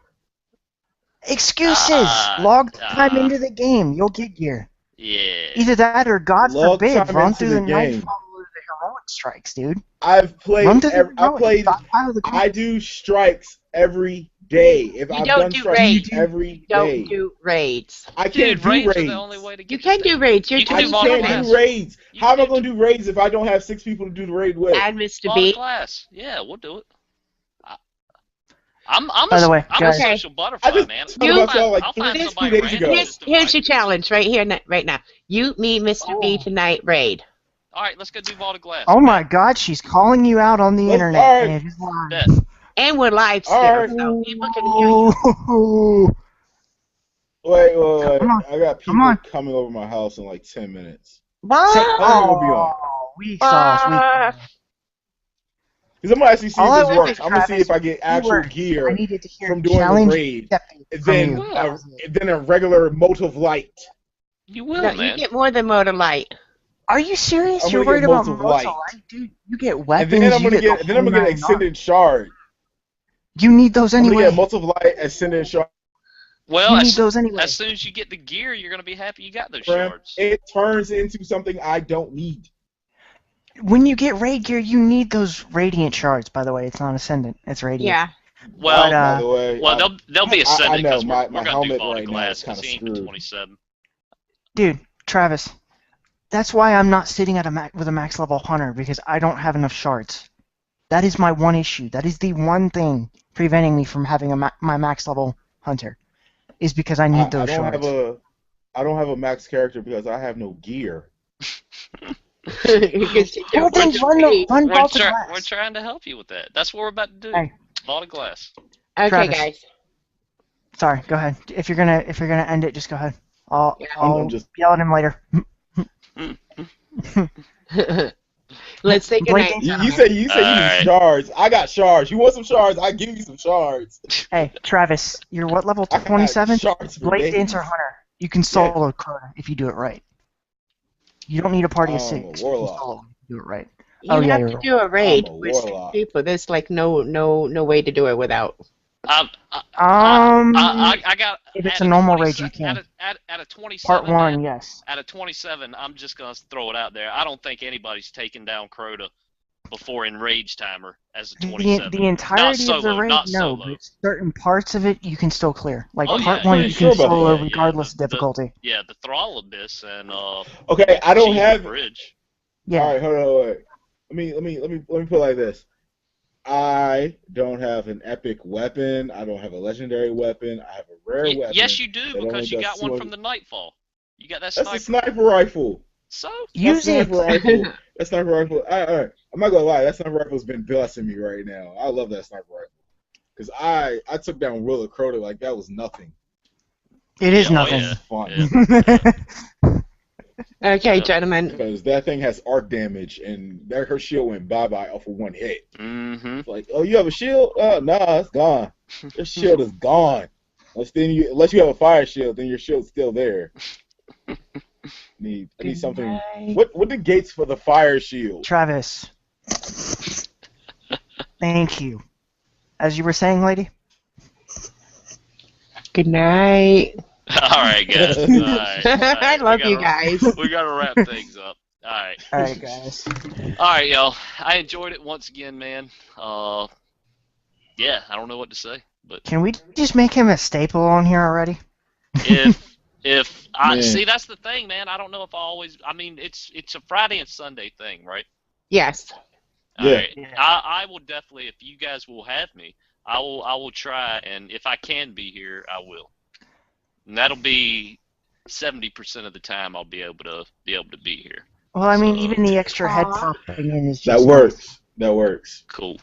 Excuses! Log time into the game, you'll get gear. Yeah. Either that or, God Log forbid, time run into through the the night game. follow the heroic strikes, dude. I've played. Run through the I heroic, played. stockpile the I do strikes every day. If You I've don't done do strikes raids. every Don't day, do raids. I can't Dude, do raids raids. are the only way to get You can do raids. You're You can I do doing modern can't class. do raids. You How am can I going to do raids if I don't have 6 people to do the raid with? And Mr. Modern B. class. Yeah, we'll do it. I'm By the way, I'm guys- a social butterfly, I just man. told myself, like, I'll find 2 somebody days ago. random just to Here's fight. your challenge right here, right now. You, me, Mr. B tonight raid. All right, let's go do Vault of Glass. Oh my God, she's calling you out on the Let's- internet, all right. and it is live. Bet. And we're live still, Alright. so people can hear you. Ooh. Wait. Come on. I got Come people on. coming over my house in like 10 minutes. What? How long will be on? Weak sauce. Because I'm gonna actually see All I if this wanted, works. I'm gonna see Travis, if I get actual words. I gear needed to hear from doing the challenge raid, accepted and from then you. That was it. then a regular motive light. You will, No, man. you get more than Motor Light. Are you serious? I'm You're gonna worried get about motive Moto light. Light? Dude, you get And weapons, then I'm you gonna get get the whole nine Ascendant yards. Shard. You need those I'm gonna anyway. get motive light, Ascendant Shard. Well, You as, need those anyway. as soon as you get the gear, you're gonna be happy you got those Fram. shards. It turns into something I don't need. When you get raid gear, you need those radiant shards. By the way, it's not ascendant; it's radiant. Yeah. Well, But, By the way, well, they'll be I ascendant know because my we're gonna do helmet Vault of right now Glass is kind because of he ain't the screwed. 27. dude, Travis, that's why I'm not sitting at with a max level hunter because I don't have enough shards. That is my one issue. That is the one thing preventing me from having my max level hunter, is because I need I those don't shards. I don't have a max character because I have no gear. Because you Well, don't then want to pay. run Vault of We're Glass. trying to help you with that. That's what we're about to do. Hey. Vault of Glass. Okay, Travis. guys. Sorry, go ahead. If you're gonna end it, just go ahead. I'll I'm just- yell at him later. Let's say goodnight. Blake, You say you Alright. need shards. I got shards. You want some shards? I give you some shards. Hey, Travis, you're what level? I got 27? shards for Blade days. Dancer Hunter. You can solo Crota if you do it right. You don't need a party of I'm a 6. You can warlock. solo if you do it right. You Oh, yeah, have you're to right. do a raid I'm a with 6 warlock. people. There's like no way to do it without. I got. If it's out a of normal 20 raid, you can. Out of 27, Part 1, man, yes. out of 27, I'm just gonna throw it out there. I don't think anybody's taken down Crota before in Rage Timer as a 27. The entirety not of the solo, raid, not no, solo. but certain parts of it you can still clear. Like Oh, part yeah, 1, yeah, you sure can about solo that. regardless Yeah, of difficulty. The Thrall Abyss and Okay, I don't Cheese have. Bridge. Yeah. All right, hold on, wait. Let me put it like this. I don't have an epic weapon. I don't have a legendary weapon. I have a rare weapon. Yes, you do, that only because you does got one 200 from the Nightfall. You got that That's sniper. a sniper rifle. So Use That it! sniper rifle. That sniper rifle. All right. I'm not gonna lie. That sniper rifle's been busting me right now. I love that sniper rifle because I took down Willa Crota like that was nothing. It is Yeah, nothing. yeah. Fun. Okay, Yeah. gentlemen. Because that thing has arc damage and her shield went bye bye off of one hit. Mm-hmm. It's like, oh, you have a shield? Nah, it's gone. Your shield is gone. Unless you have a fire shield, then your shield's still there. I need something. Goodnight. What the gates for the fire shield? Travis. Thank you. As you were saying, lady? Good night. All right, guys. All right. I love you guys. We gotta wrap things up. All right. Alright, guys. All right, y'all. I enjoyed it once again, man. Yeah, I don't know what to say, but Can we just make him a staple on here already? if I Man. see, that's the thing, man. I don't know if I always. I mean, it's a Friday and Sunday thing, right? Yes. All Yeah. right. I will definitely, if you guys will have me, I will try, and if I can be here, I will. And that'll be 70% of the time I'll be able to be here. Well, I mean, So- even the extra head Aw. popping in is just That works. That works. Cool.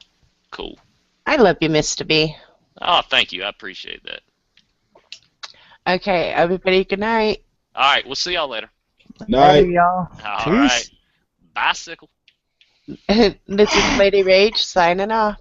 I love you, Mr. B. Oh, thank you. I appreciate that. Okay, everybody, good night. All right, we'll see y'all later. Night, Night. y'all. All Peace. right. Bicycle. This is Lady Rage signing off.